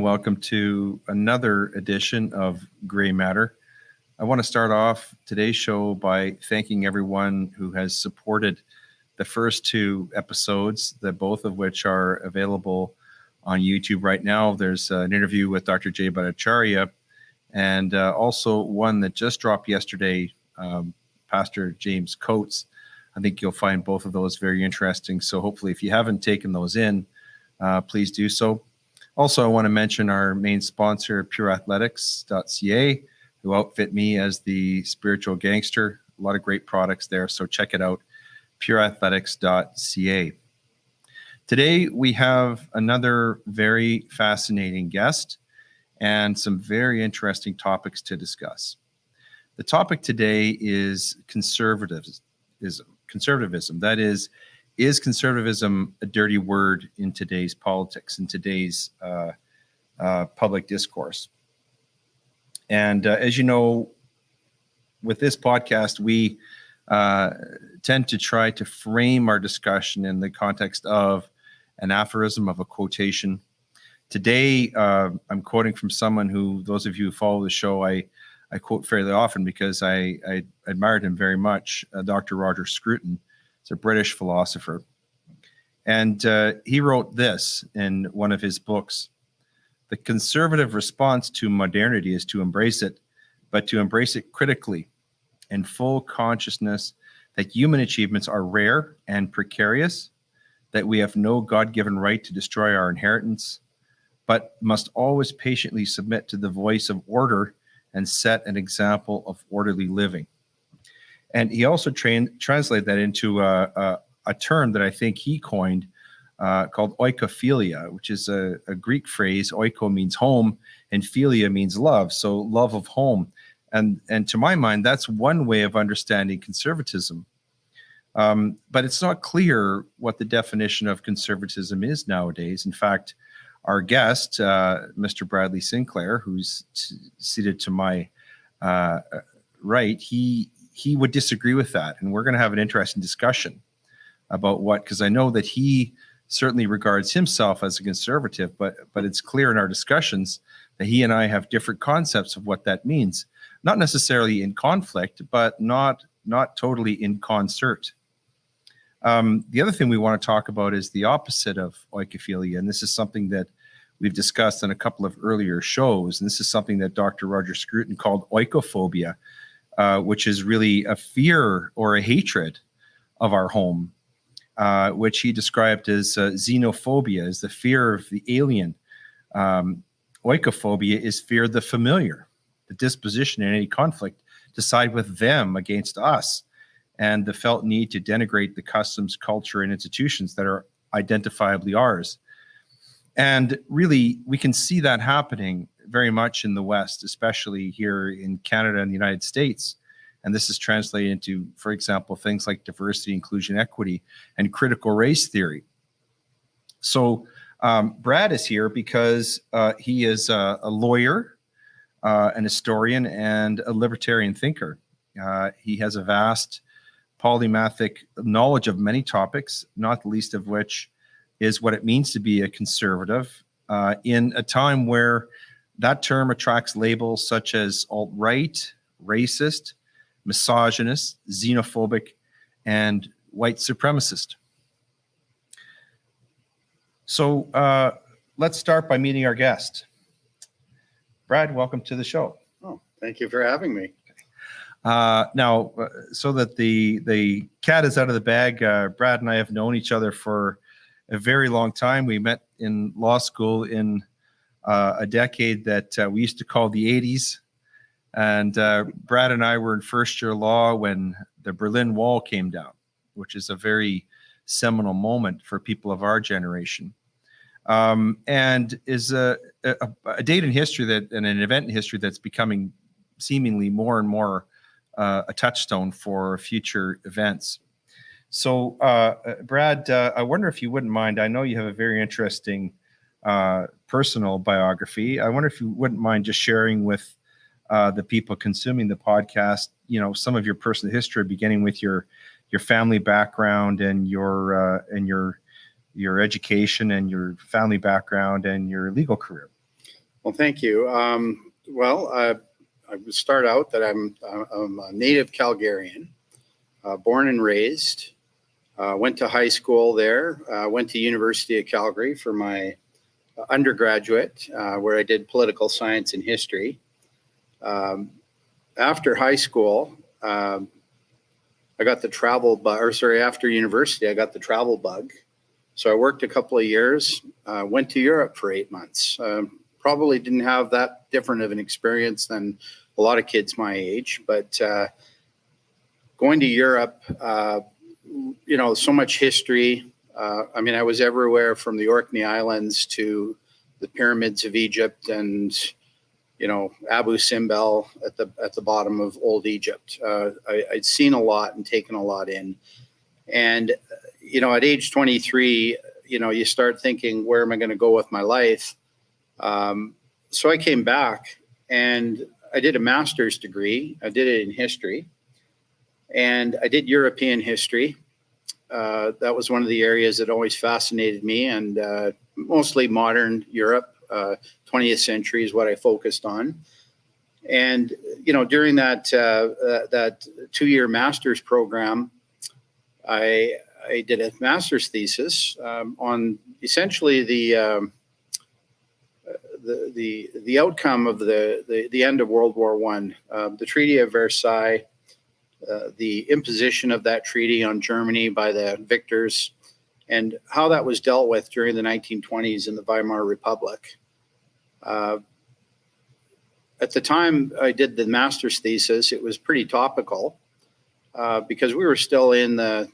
and welcome to another edition of Gray Matter. I want to start off today's show by thanking everyone who has supported the first two episodes, both of which are available on YouTube right now. There's an interview with Dr. Jay Bhattacharya, and also one that just dropped yesterday, Pastor James Coates. I think you'll find both of those very interesting. So hopefully, if you haven't taken those in, please do so. Also, I want to mention our main sponsor, pureathletics.ca, who outfit me as the spiritual gangster. A lot of great products there, so check it out, pureathletics.ca. Today, we have another very fascinating guest and some very interesting topics to discuss. The topic today is conservatism. That is conservatism a dirty word in today's politics, in today's public discourse? And as you know, with this podcast, we tend to try to frame our discussion in the context of an aphorism, of a quotation. Today, I'm quoting from someone who, those of you who follow the show, I quote fairly often because I admired him very much, Dr. Roger Scruton. He's a British philosopher. And he wrote this in one of his books: "The conservative response to modernity is to embrace it, but to embrace it critically, in full consciousness that human achievements are rare and precarious, that we have no God-given right to destroy our inheritance, but must always patiently submit to the voice of order and set an example of orderly living." And he also translated that into a term that I think he coined called oikophilia, which is a Greek phrase. Oiko means home, and philia means love, so love of home. And to my mind, that's one way of understanding conservatism. But it's not clear what the definition of conservatism is nowadays. In fact, our guest, Mr. Bradley Sinclair, who's seated to my right, he would disagree with that. And we're going to have an interesting discussion about because I know that he certainly regards himself as a conservative, but it's clear in our discussions that he and I have different concepts of what that means. Not necessarily in conflict, but not totally in concert. The other thing we want to talk about is the opposite of oikophilia, and this is something that we've discussed in a couple of earlier shows, and this is something that Dr. Roger Scruton called oikophobia, which is really a fear or a hatred of our home, which he described as xenophobia, as the fear of the alien. Oikophobia is fear of the familiar, the disposition in any conflict to side with them against us, and the felt need to denigrate the customs, culture, and institutions that are identifiably ours. And really, we can see that happening very much in the West, especially here in Canada and the United States. And this is translated into, for example, things like diversity, inclusion, equity, and critical race theory. So Brad is here because he is a lawyer, an historian, and a libertarian thinker. He has a vast polymathic knowledge of many topics, not the least of which is what it means to be a conservative in a time where that term attracts labels such as alt-right, racist, misogynist, xenophobic, and white supremacist. So let's start by meeting our guest. Brad, welcome to the show. Oh, thank you for having me. Now, so that the cat is out of the bag, Brad and I have known each other for a very long time. We met in law school in a decade that we used to call the 80s. And Brad and I were in first year law when the Berlin Wall came down, which is a very seminal moment for people of our generation. And is a date in history and an event in history that's becoming seemingly more and more a touchstone for future events. So, Brad, I wonder if you wouldn't mind. I know you have a very interesting personal biography. I wonder if you wouldn't mind just sharing with the people consuming the podcast, some of your personal history, beginning with your family background and your education and your family background and your legal career. Well, thank you. I would start out that I'm a native Calgarian, born and raised. Went to high school there. Went to University of Calgary for my undergraduate, where I did political science and history. After high school, I got the travel bug, after university, I got the travel bug. So I worked a couple of years, went to Europe for 8 months. Probably didn't have that different of an experience than a lot of kids my age, but going to Europe, so much history. I was everywhere from the Orkney Islands to the pyramids of Egypt and Abu Simbel at the bottom of old Egypt. I'd seen a lot and taken a lot in. And, at age 23, you start thinking, where am I going to go with my life? So I came back and I did a master's degree. I did it in history. And I did European history. That was one of the areas that always fascinated me, and mostly modern Europe. 20th century is what I focused on. And, during that 2-year master's program, I did a master's thesis on essentially the outcome of the end of World War I, the Treaty of Versailles, the imposition of that treaty on Germany by the victors, and how that was dealt with during the 1920s in the Weimar Republic. At the time I did the master's thesis, it was pretty topical because we were still in the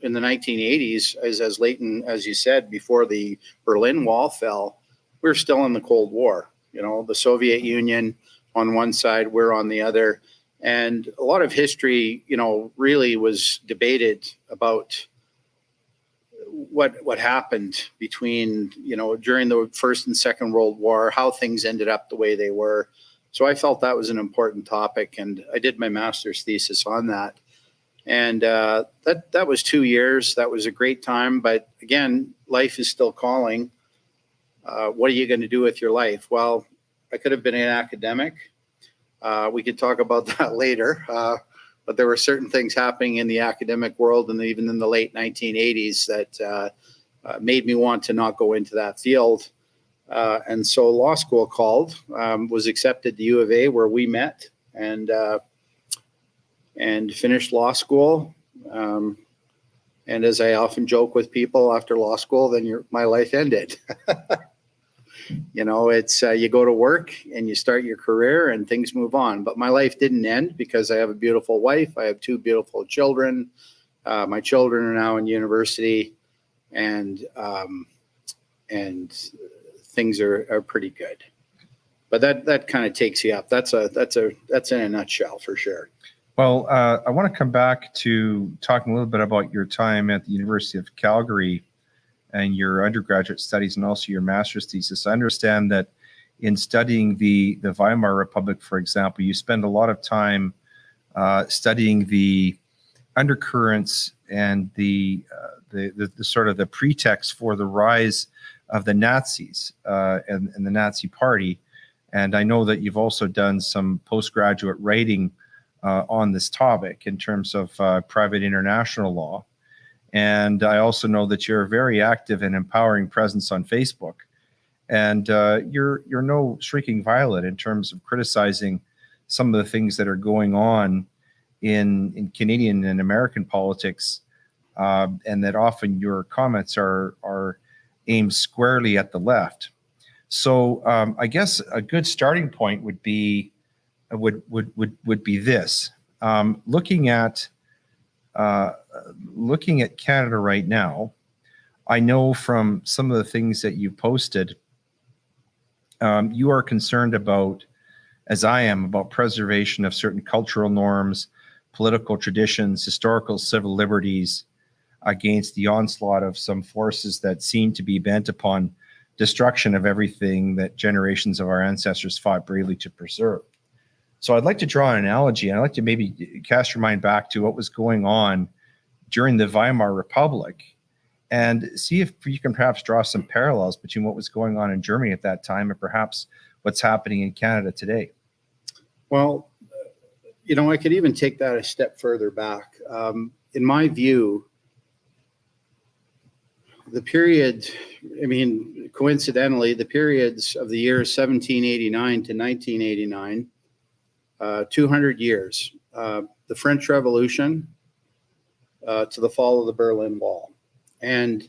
1980s, as Leighton, as you said, before the Berlin Wall fell. We were still in the Cold War. The Soviet Union on one side, we're on the other. And a lot of history, really was debated about what happened between, during the First and Second World War, how things ended up the way they were. So I felt that was an important topic, and I did my master's thesis on that. And that was 2 years. That was a great time. But again, life is still calling. What are you going to do with your life? Well, I could have been an academic. We could talk about that later. But there were certain things happening in the academic world and even in the late 1980s that made me want to not go into that field. And so law school called, was accepted to U of A, where we met, and finished law school. And as I often joke with people, after law school, then my life ended. It's you go to work and you start your career and things move on. But my life didn't end because I have a beautiful wife. I have 2 beautiful children. My children are now in university, and things are pretty good. But that kind of takes you up. That's in a nutshell for sure. Well, I want to come back to talking a little bit about your time at the University of Calgary and your undergraduate studies and also your master's thesis. I understand that in studying the Weimar Republic, for example, you spend a lot of time studying the undercurrents and the sort of the pretext for the rise of the Nazis and the Nazi Party. And I know that you've also done some postgraduate writing on this topic in terms of private international law. And I also know that you're a very active and empowering presence on Facebook. And you're no shrinking violet in terms of criticizing some of the things that are going on in Canadian and American politics, and that often your comments are aimed squarely at the left. So I guess a good starting point would be this: looking at Canada right now. I know from some of the things that you posted, you are concerned about, as I am, about preservation of certain cultural norms, political traditions, historical civil liberties, against the onslaught of some forces that seem to be bent upon destruction of everything that generations of our ancestors fought bravely to preserve. So I'd like to draw an analogy, and I'd like to maybe cast your mind back to what was going on during the Weimar Republic and see if you can perhaps draw some parallels between what was going on in Germany at that time and perhaps what's happening in Canada today. Well, I could even take that a step further back. In my view, the period, coincidentally, the periods of the years 1789 to 1989, 200 years, the French Revolution to the fall of the Berlin Wall. And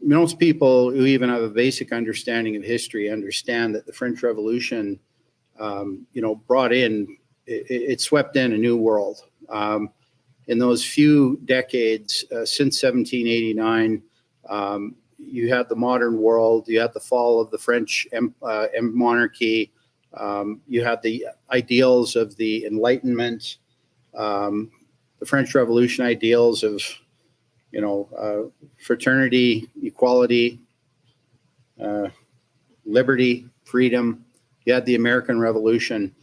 most people who even have a basic understanding of history understand that the French Revolution, brought in, it swept in a new world. In those few decades since 1789, you had the modern world, you had the fall of the French monarchy, you had the ideals of the Enlightenment, the French Revolution ideals of, fraternity, equality, liberty, freedom. You had the American Revolution.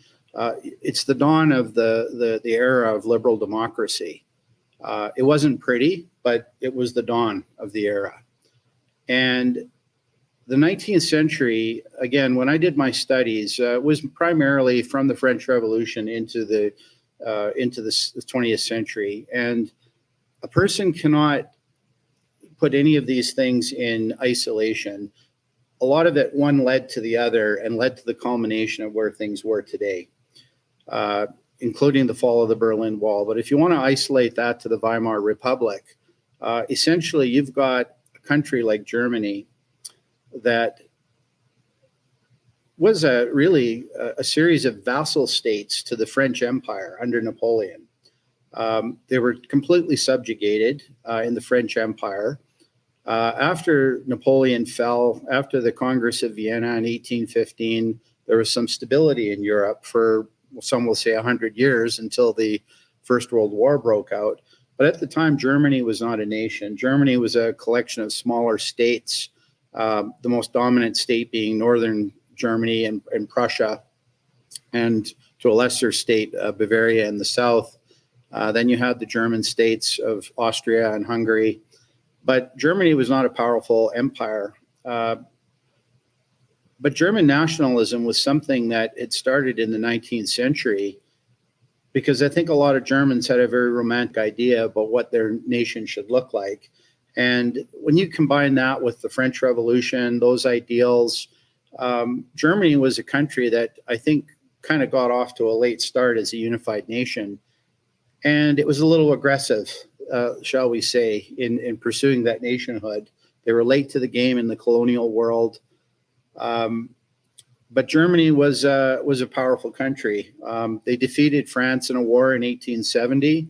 It's the dawn of the era of liberal democracy. It wasn't pretty, but it was the dawn of the era. And the 19th century, again, when I did my studies, was primarily from the French Revolution into the 20th century. And a person cannot put any of these things in isolation. A lot of it, one led to the other and led to the culmination of where things were today, including the fall of the Berlin Wall. But if you want to isolate that to the Weimar Republic, essentially you've got a country like Germany that was really a series of vassal states to the French Empire under Napoleon. They were completely subjugated in the French Empire. After Napoleon fell, after the Congress of Vienna in 1815, there was some stability in Europe for, some will say, 100 years until the First World War broke out. But at the time, Germany was not a nation. Germany was a collection of smaller states, the most dominant state being Northern Germany and Prussia, and to a lesser state, Bavaria in the south. Then you had the German states of Austria and Hungary. But Germany was not a powerful empire. But German nationalism was something that had started in the 19th century, because I think a lot of Germans had a very romantic idea about what their nation should look like. And when you combine that with the French Revolution, those ideals, Germany was a country that I think kind of got off to a late start as a unified nation. And it was a little aggressive, shall we say, in pursuing that nationhood. They were late to the game in the colonial world. But Germany was a powerful country. They defeated France in a war in 1870.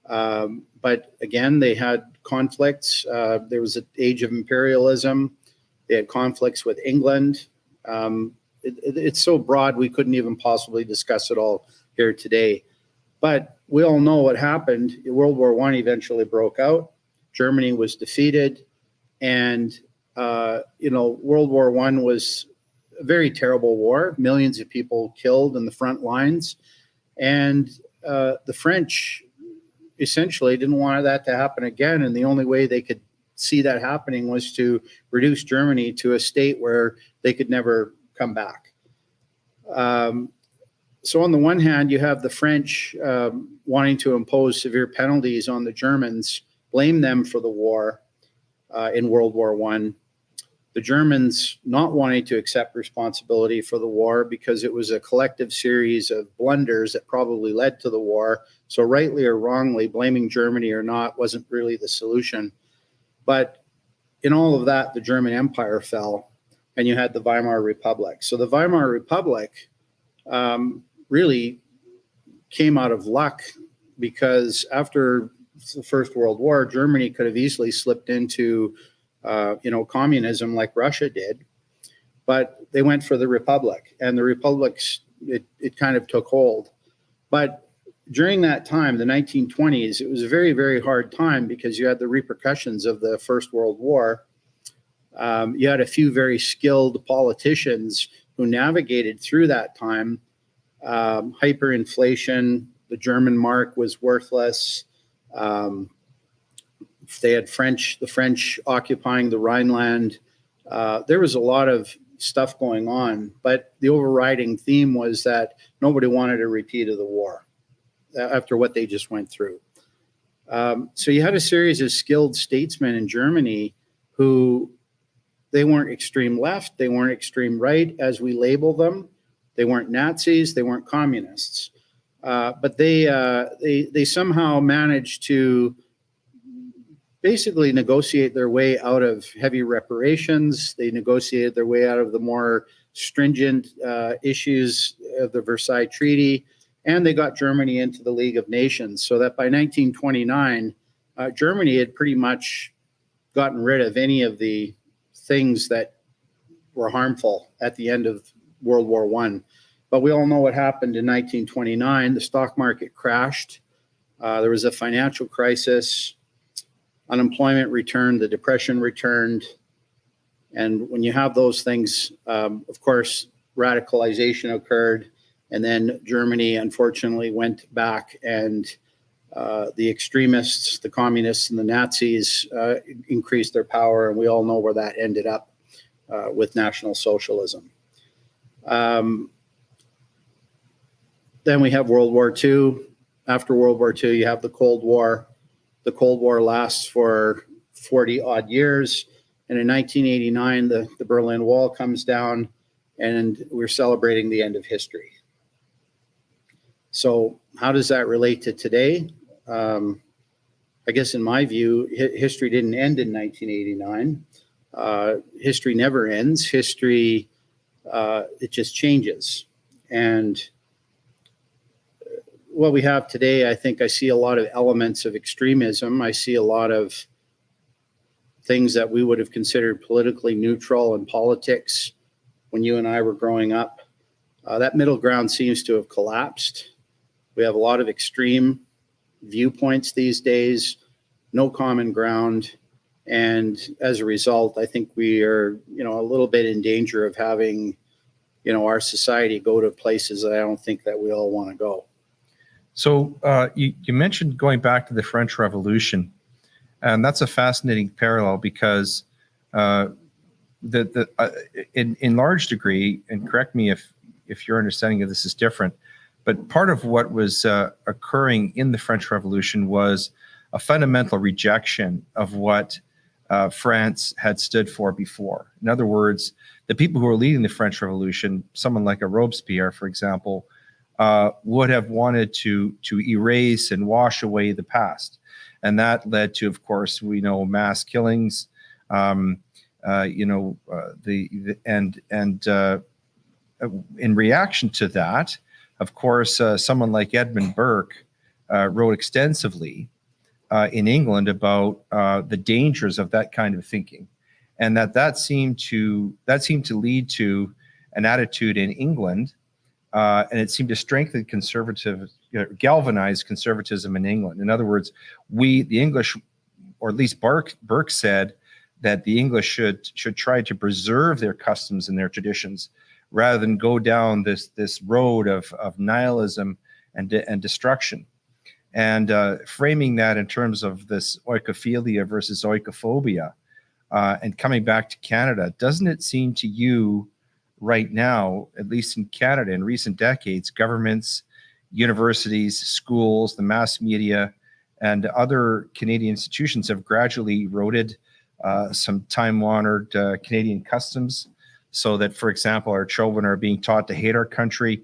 But again, they had conflicts. There was an age of imperialism. They had conflicts with England. It's so broad, we couldn't even possibly discuss it all here today. But we all know what happened. World War I eventually broke out. Germany was defeated. And, World War I was a very terrible war. Millions of people killed in the front lines. And the French essentially didn't want that to happen again. And the only way they could see that happening was to reduce Germany to a state where they could never come back. So on the one hand, you have the French wanting to impose severe penalties on the Germans, blame them for the war in World War I. The Germans not wanting to accept responsibility for the war because it was a collective series of blunders that probably led to the war. So rightly or wrongly, blaming Germany or not wasn't really the solution. But in all of that, the German Empire fell, and you had the Weimar Republic. So the Weimar Republic really came out of luck, because after the First World War, Germany could have easily slipped into communism like Russia did, but they went for the Republic, and the Republic, it kind of took hold. But during that time, the 1920s, it was a very, very hard time, because you had the repercussions of the First World War. You had a few very skilled politicians who navigated through that time. Hyperinflation, the German mark was worthless. They had the French occupying the Rhineland. There was a lot of stuff going on, but the overriding theme was that nobody wanted a repeat of the war after what they just went through. So you had a series of skilled statesmen in Germany who, they weren't extreme left, they weren't extreme right as we label them, they weren't Nazis, they weren't communists, but they somehow managed to basically negotiate their way out of heavy reparations. They negotiated their way out of the more stringent issues of the Versailles Treaty, and they got Germany into the League of Nations, so that by 1929, Germany had pretty much gotten rid of any of the things that were harmful at the end of World War I. But we all know what happened in 1929. The stock market crashed. There was a financial crisis. Unemployment returned. The Depression returned. And when you have those things, of course, radicalization occurred. And then Germany, unfortunately, went back, and the extremists, the communists and the Nazis increased their power. And we all know where that ended up with National Socialism. Then we have World War II. After World War II, you have the Cold War. The Cold War lasts for 40 odd years. And in 1989, the Berlin Wall comes down, and we're celebrating the end of history. So how does that relate to today? I guess in my view, history didn't end in 1989. History never ends. History, it just changes. And what we have today, I think I see a lot of elements of extremism. I see a lot of things that we would have considered politically neutral in politics when you and I were growing up. That middle ground seems to have collapsed. We have a lot of extreme viewpoints these days, no common ground. And as a result, I think we are, a little bit in danger of having, our society go to places that I don't think that we all want to go. So you mentioned going back to the French Revolution, and that's a fascinating parallel because in large degree, and correct me if your understanding of this is different, but part of what was occurring in the French Revolution was a fundamental rejection of what France had stood for before. In other words, the people who were leading the French Revolution, someone like a Robespierre, for example, would have wanted to erase and wash away the past. And that led to, of course, we know mass killings, in reaction to that, of course, someone like Edmund Burke wrote extensively in England about the dangers of that kind of thinking, and that seemed to lead to an attitude in England, and it seemed to strengthen galvanize conservatism in England. In other words, the English, or at least Burke said that the English should try to preserve their customs and their traditions, rather than go down this road of nihilism and destruction. And framing that in terms of this oikophilia versus oikophobia, and coming back to Canada, doesn't it seem to you right now, at least in Canada in recent decades, governments, universities, schools, the mass media, and other Canadian institutions have gradually eroded some time-honored Canadian customs, so that, for example, our children are being taught to hate our country.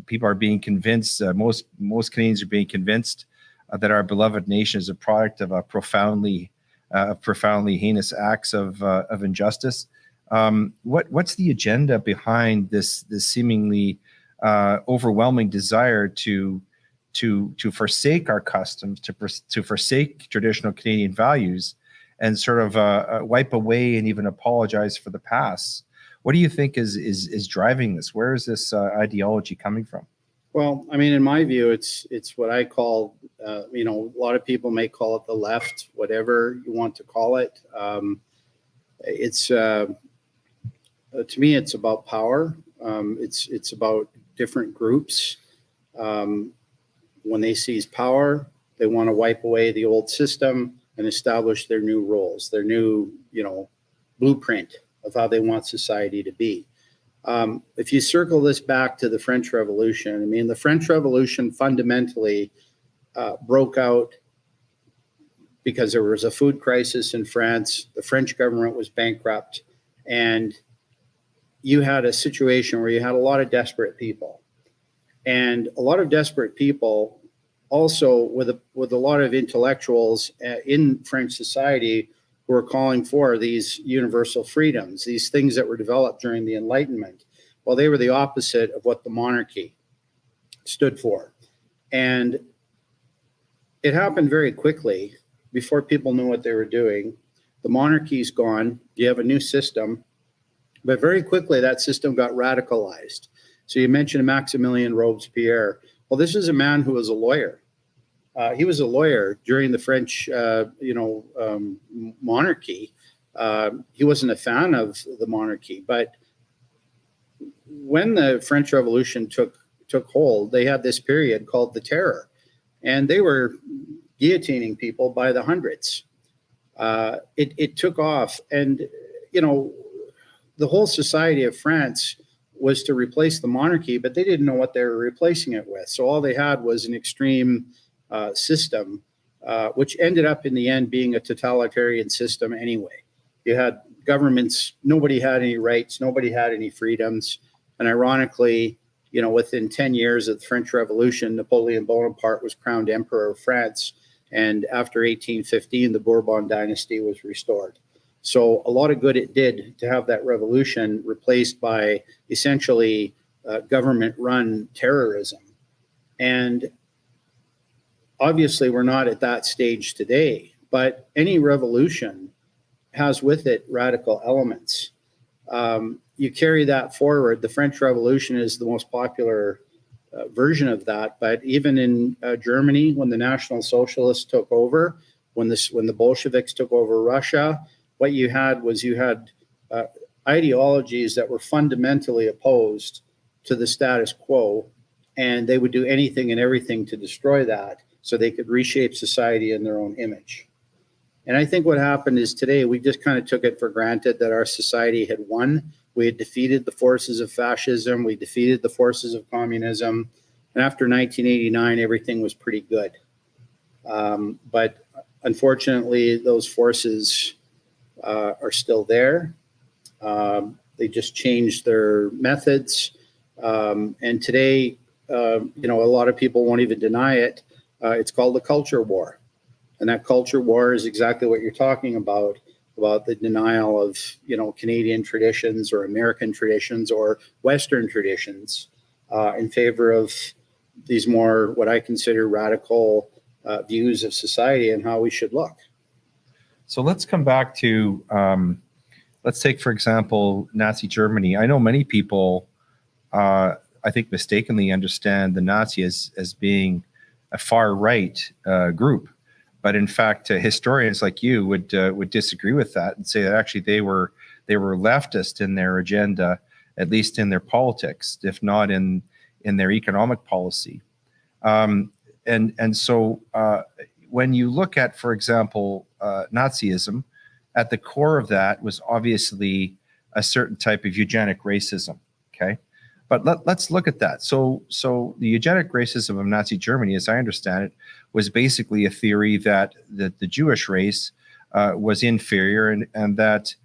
People are being convinced, most Canadians are being convinced that our beloved nation is a product of a profoundly heinous acts of injustice. What's the agenda behind this seemingly overwhelming desire to forsake our customs, to forsake traditional Canadian values, and sort of wipe away and even apologize for the past? What do you think is driving this? Where is this ideology coming from? Well, I mean, in my view, it's what I call, a lot of people may call it the left, whatever you want to call it. To me, it's about power. It's about different groups. When they seize power, they want to wipe away the old system. and establish their new roles, their new, blueprint of how they want society to be. If you circle this back to the French Revolution, I mean, the French Revolution fundamentally broke out because there was a food crisis in France. The French government was bankrupt, and you had a situation where you had a lot of desperate people. And a lot of desperate people also with a lot of intellectuals in French society who were calling for these universal freedoms, these things that were developed during the Enlightenment. Well, they were the opposite of what the monarchy stood for. And it happened very quickly before people knew what they were doing. The monarchy's gone. You have a new system. But very quickly, that system got radicalized. So you mentioned Maximilien Robespierre. Well, this is a man who was a lawyer. He was a lawyer during the French, monarchy. He wasn't a fan of the monarchy, but when the French Revolution took hold, they had this period called the Terror, and they were guillotining people by the hundreds. It took off, and the whole society of France was to replace the monarchy, but they didn't know what they were replacing it with. So all they had was an extreme system, which ended up in the end being a totalitarian system anyway. You had governments, nobody had any rights, nobody had any freedoms. And ironically, within 10 years of the French Revolution, Napoleon Bonaparte was crowned Emperor of France. And after 1815, the Bourbon dynasty was restored. So a lot of good it did to have that revolution replaced by essentially government-run terrorism. And obviously, we're not at that stage today, but any revolution has with it radical elements. You carry that forward. The French Revolution is the most popular version of that, but even in Germany, when the National Socialists took over, when the Bolsheviks took over Russia, what you had ideologies that were fundamentally opposed to the status quo, and they would do anything and everything to destroy that so they could reshape society in their own image. And I think what happened is today we just kind of took it for granted that our society had won. We had defeated the forces of fascism. We defeated the forces of communism. And after 1989, everything was pretty good. But unfortunately, those forces are still there. They just changed their methods. And today, a lot of people won't even deny it. It's called the culture war. And that culture war is exactly what you're talking about the denial of, Canadian traditions or American traditions or Western traditions in favor of these more, what I consider radical views of society and how we should look. So let's come back to, let's take, for example, Nazi Germany. I know many people, I think, mistakenly understand the Nazis as being a far-right group. But in fact, historians like you would disagree with that and say that actually they were leftist in their agenda, at least in their politics, if not in their economic policy. And so when you look at, for example, Nazism, at the core of that was obviously a certain type of eugenic racism. Okay, but let's look at that. So the eugenic racism of Nazi Germany, as I understand it, was basically a theory that the Jewish race was inferior and that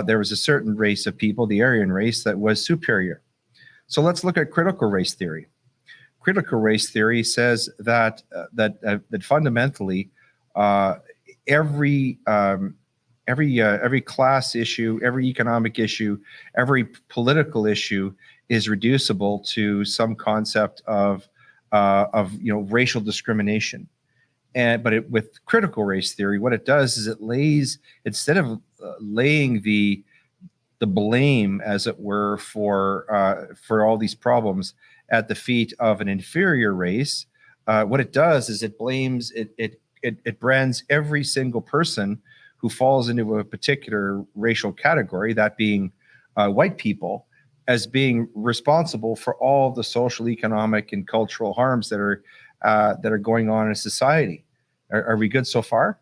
there was a certain race of people, the Aryan race, that was superior. So let's look at critical race theory. Critical race theory says that fundamentally every class issue, every economic issue, every political issue is reducible to some concept of racial discrimination. But with critical race theory, what it does is it lays, instead of laying the blame, as it were, for all these problems at the feet of an inferior race, what it does is it blames it brands every single person who falls into a particular racial category, that being white people, as being responsible for all the social, economic, and cultural harms that are going on in society. Are we good so far?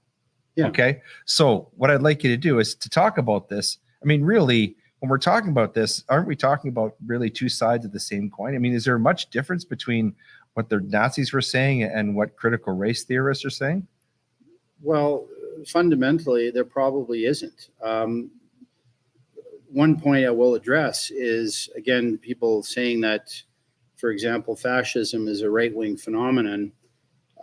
Yeah. Okay. So what I'd like you to do is to talk about this. I mean, really, when we're talking about this, aren't we talking about really two sides of the same coin? I mean, is there much difference between what the Nazis were saying and what critical race theorists are saying? Well, fundamentally, there probably isn't. One point I will address is, again, people saying that, for example, fascism is a right-wing phenomenon.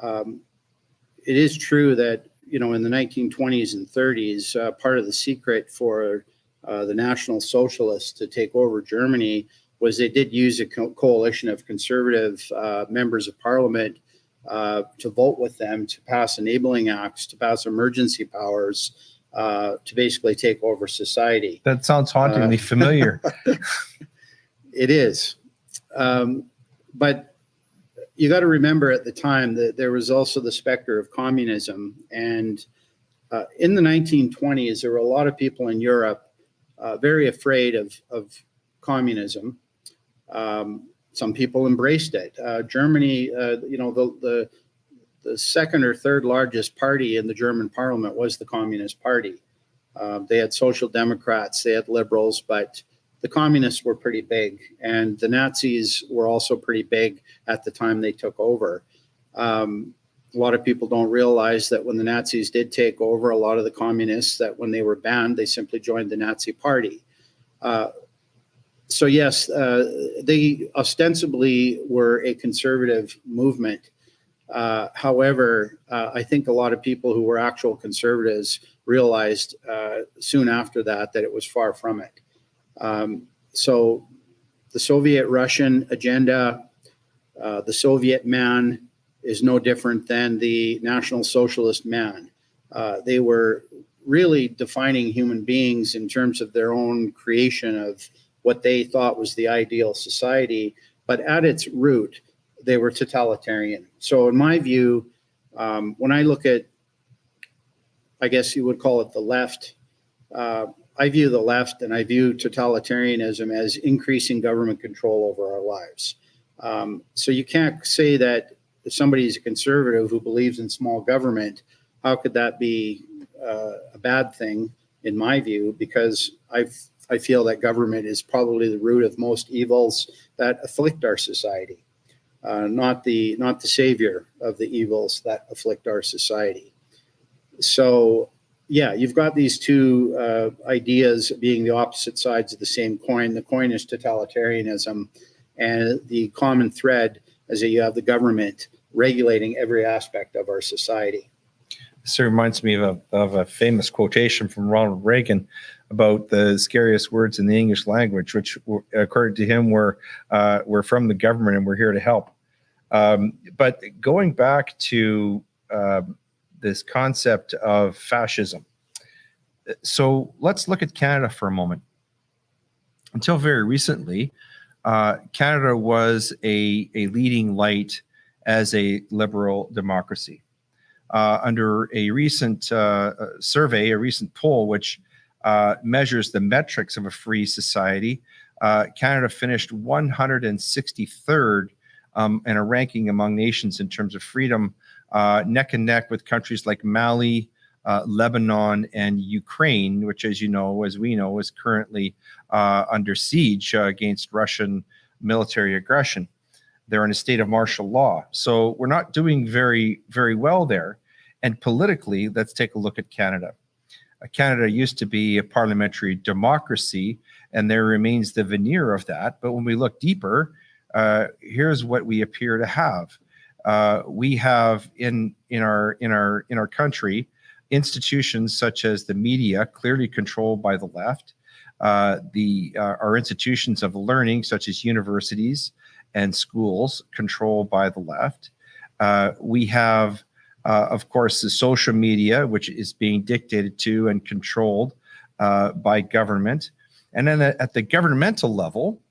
It is true that, you know, in the 1920s and 30s, part of the secret for the National Socialists to take over Germany was they did use a coalition of conservative members of parliament to vote with them to pass enabling acts, to pass emergency powers, to basically take over society. That sounds hauntingly familiar. It is. But you got to remember at the time that there was also the specter of communism. And in the 1920s, there were a lot of people in Europe very afraid of communism. Some people embraced it. Germany, you know, the second or third largest party in the German parliament was the Communist Party. They had social democrats, they had liberals, but the communists were pretty big, and the Nazis were also pretty big at the time they took over. A lot of people don't realize that when the Nazis did take over, a lot of the communists, that when they were banned, they simply joined the Nazi Party. So yes, they ostensibly were a conservative movement. However, I think a lot of people who were actual conservatives realized soon after that it was far from it. So the Soviet-Russian agenda, the Soviet man is no different than the National Socialist man. They were really defining human beings in terms of their own creation of what they thought was the ideal society, but at its root, they were totalitarian. So in my view, when I look at, I guess you would call it the left, I view the left and I view totalitarianism as increasing government control over our lives. So you can't say that if somebody is a conservative who believes in small government, how could that be a bad thing in my view? Because I feel that government is probably the root of most evils that afflict our society, not the savior of the evils that afflict our society. So, yeah, you've got these two ideas being the opposite sides of the same coin. The coin is totalitarianism, and the common thread is that you have the government regulating every aspect of our society. This reminds me of a famous quotation from Ronald Reagan about the scariest words in the English language, which, according to him, were from the government and we're here to help. But going back to this concept of fascism. So let's look at Canada for a moment. Until very recently, Canada was a leading light as a liberal democracy. Under a recent survey, a recent poll, which measures the metrics of a free society, Canada finished 163rd in a ranking among nations in terms of freedom, neck and neck with countries like Mali, Lebanon, and Ukraine, which, as you know, as we know, is currently under siege against Russian military aggression. They're in a state of martial law. So we're not doing very, very well there. And politically, let's take a look at Canada. Canada used to be a parliamentary democracy, and there remains the veneer of that. But when we look deeper, here's what we appear to have. We have in our country institutions such as the media, clearly controlled by the left. Our institutions of learning, such as universities and schools, controlled by the left. We have, of course, the social media, which is being dictated to and controlled by government. And then at the governmental level,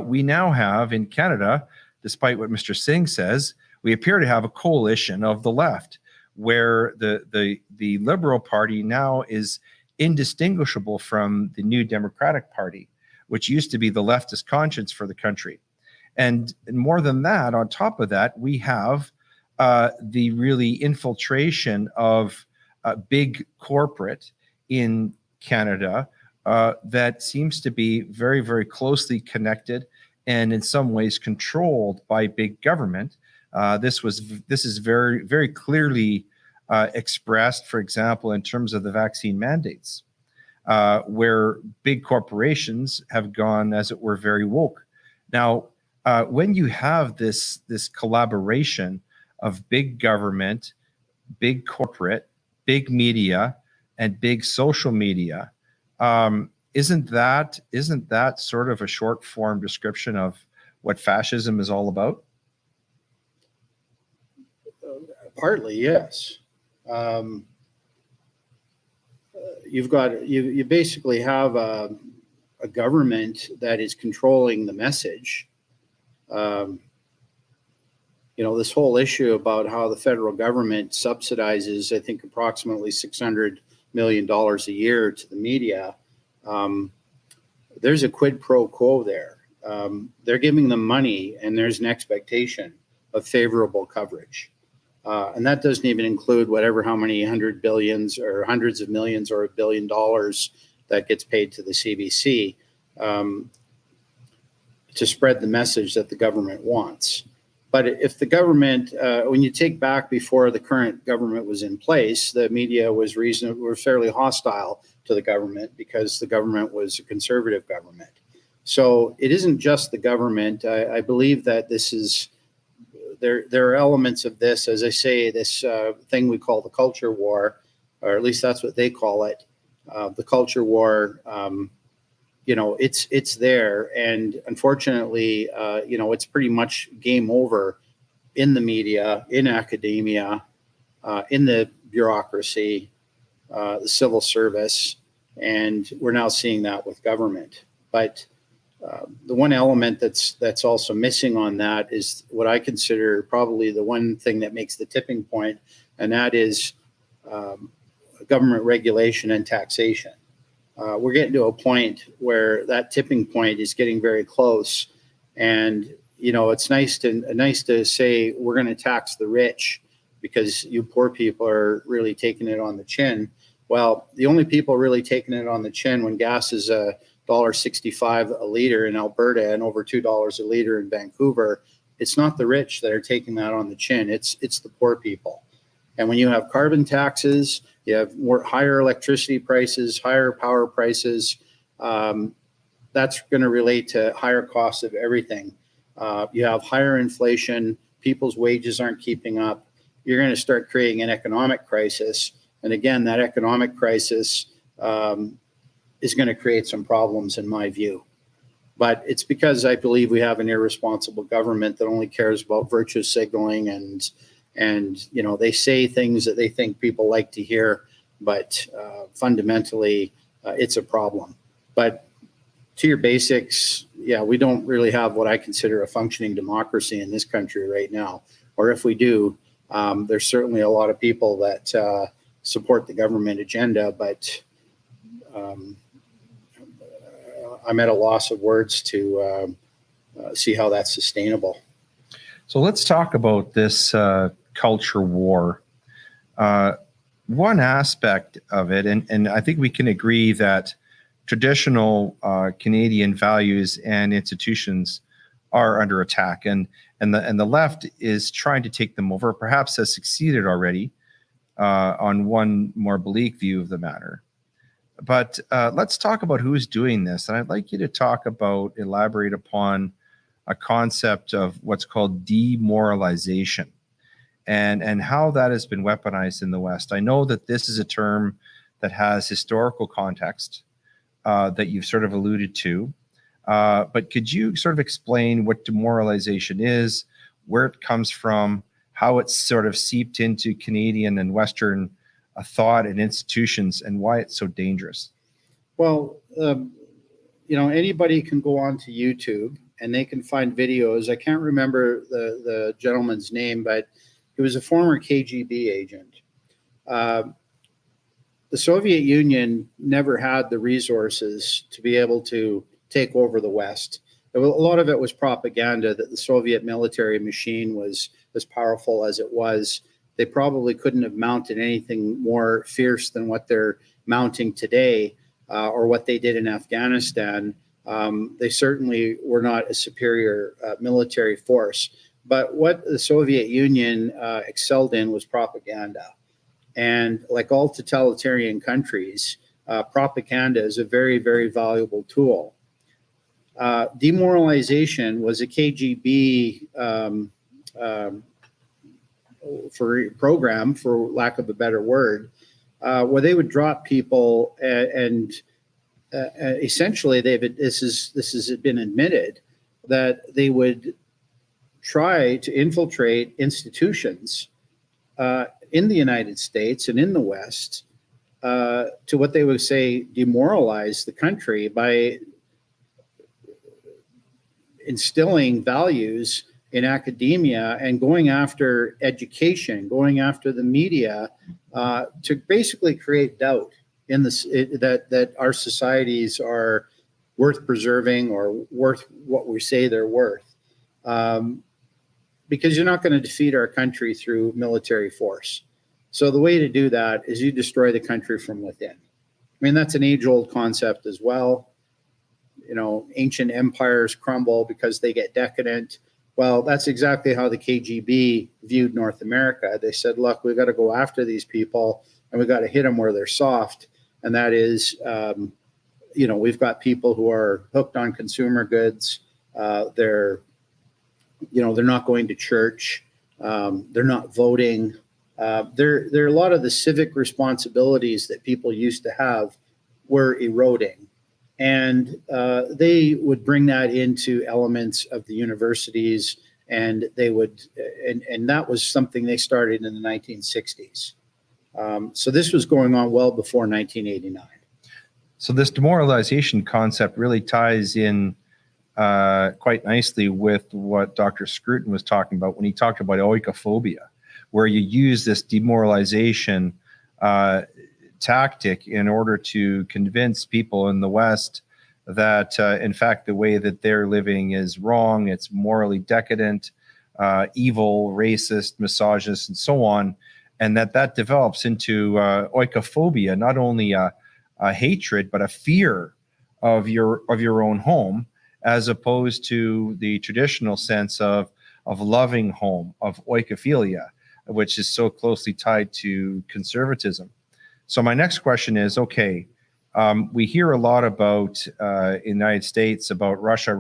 we now have in Canada, despite what Mr. Singh says, we appear to have a coalition of the left, where the Liberal Party now is indistinguishable from the New Democratic Party, which used to be the leftist conscience for the country. And more than that, on top of that, we have the really infiltration of big corporate in Canada that seems to be very, very closely connected and in some ways controlled by big government. This is very, very clearly expressed, for example, in terms of the vaccine mandates, where big corporations have gone, as it were, very woke. Now, when you have this collaboration of big government, big corporate, big media, and big social media, isn't that sort of a short form description of what fascism is all about? Partly, yes. You basically have a government that is controlling the message. This whole issue about how the federal government subsidizes, I think, approximately $600 million a year to the media. There's a quid pro quo there. They're giving them money, and there's an expectation of favorable coverage. And that doesn't even include how many hundred billions or hundreds of millions or $1 billion that gets paid to the CBC to spread the message that the government wants. But if the government, when you take back before the current government was in place, the media were fairly hostile to the government because the government was a conservative government. So it isn't just the government. I believe that there are elements of this, as I say, this thing we call the culture war, or at least that's what they call it, the culture war. It's there, and unfortunately, it's pretty much game over in the media, in academia, in the bureaucracy, the civil service, and we're now seeing that with government. But the one element that's also missing on that is what I consider probably the one thing that makes the tipping point, and that is government regulation and taxation. We're getting to a point where that tipping point is getting very close, and it's nice to say we're going to tax the rich because you poor people are really taking it on the chin. Well, the only people really taking it on the chin when gas is $1.65 a liter in Alberta and over $2 a liter in Vancouver, it's not the rich that are taking that on the chin. It's the poor people. And when you have carbon taxes, you have higher electricity prices, higher power prices. That's going to relate to higher costs of everything. You have higher inflation. People's wages aren't keeping up. You're going to start creating an economic crisis. And again, that economic crisis is going to create some problems, in my view. But it's because I believe we have an irresponsible government that only cares about virtue signaling and they say things that they think people like to hear, but fundamentally it's a problem. But to your basics, we don't really have what I consider a functioning democracy in this country right now. Or if we do, there's certainly a lot of people that support the government agenda, but I'm at a loss of words to see how that's sustainable. So let's talk about this culture war. One aspect of it, and I think we can agree that traditional Canadian values and institutions are under attack, and the left is trying to take them over, perhaps has succeeded already on one more bleak view of the matter. But let's talk about who's doing this. And I'd like you to elaborate upon a concept of what's called demoralization and how that has been weaponized in the West. I know that this is a term that has historical context that you've sort of alluded to. But could you sort of explain what demoralization is, where it comes from, how it's sort of seeped into Canadian and Western thought and institutions, and why it's so dangerous? Well, anybody can go onto YouTube and they can find videos. I can't remember the gentleman's name, but he was a former KGB agent. The Soviet Union never had the resources to be able to take over the West. A lot of it was propaganda that the Soviet military machine was as powerful as it was, they probably couldn't have mounted anything more fierce than what they're mounting today, or what they did in Afghanistan. They certainly were not a superior military force. But what the Soviet Union excelled in was propaganda. And like all totalitarian countries, propaganda is a very, very valuable tool. Demoralization was a KGB program, for lack of a better word, where they would drop people and essentially this has been admitted that they would try to infiltrate institutions in the United States and in the West to what they would say demoralize the country by instilling values in academia and going after education, going after the media, to basically create doubt in this, that our societies are worth preserving or worth what we say they're worth. Because you're not going to defeat our country through military force. So the way to do that is you destroy the country from within. I mean, that's an age-old concept as well. You know, ancient empires crumble because they get decadent. Well, that's exactly how the KGB viewed North America. They said, look, we've got to go after these people and we've got to hit them where they're soft. And that is, you know, we've got people who are hooked on consumer goods. They're not going to church. They're not voting. There are a lot of the civic responsibilities that people used to have were eroding. And they would bring that into elements of the universities, and they would, and that was something they started in the 1960s. So this was going on well before 1989. So this demoralization concept really ties in quite nicely with what Dr. Scruton was talking about when he talked about oikophobia, where you use this demoralization tactic in order to convince people in the West that, in fact, the way that they're living is wrong, it's morally decadent, evil, racist, misogynist, and so on, and that develops into oikophobia, not only a hatred, but a fear of your own home, as opposed to the traditional sense of loving home, of oikophilia, which is so closely tied to conservatism. So my next question is, okay, we hear a lot about in the United States about Russia.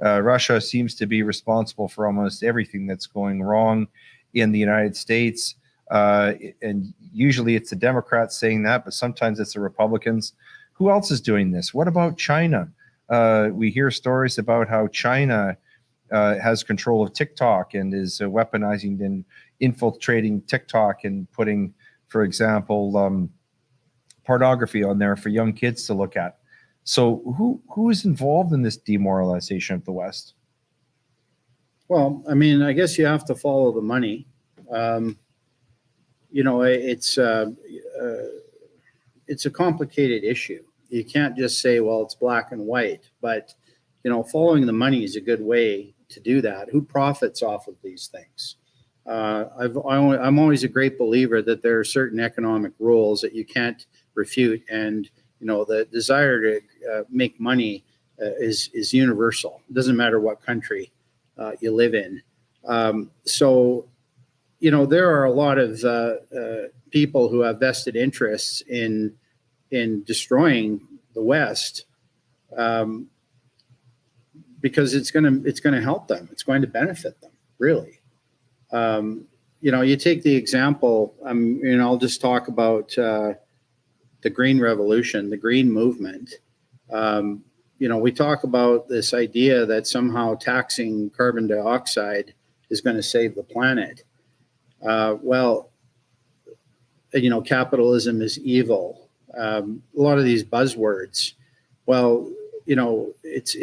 Russia seems to be responsible for almost everything that's going wrong in the United States. And usually it's the Democrats saying that, but sometimes it's the Republicans. Who else is doing this? What about China? We hear stories about how China has control of TikTok and is weaponizing and infiltrating TikTok and putting, for example, pornography on there for young kids to look at. So who is involved in this demoralization of the West? Well, I mean, I guess you have to follow the money. You know, it's a complicated issue. You can't just say, well, it's black and white, but, you know, following the money is a good way to do that. Who profits off of these things? I'm always a great believer that there are certain economic rules that you can't refute, and you know the desire to make money is universal. It doesn't matter what country you live in. So, you know, there are a lot of people who have vested interests in destroying the West, because it's going to help them. It's going to benefit them, really. You know, you take the example, I'll just talk about the Green Revolution, the Green Movement. You know, we talk about this idea that somehow taxing carbon dioxide is going to save the planet. Well, you know, capitalism is evil. A lot of these buzzwords. Well, you know, it's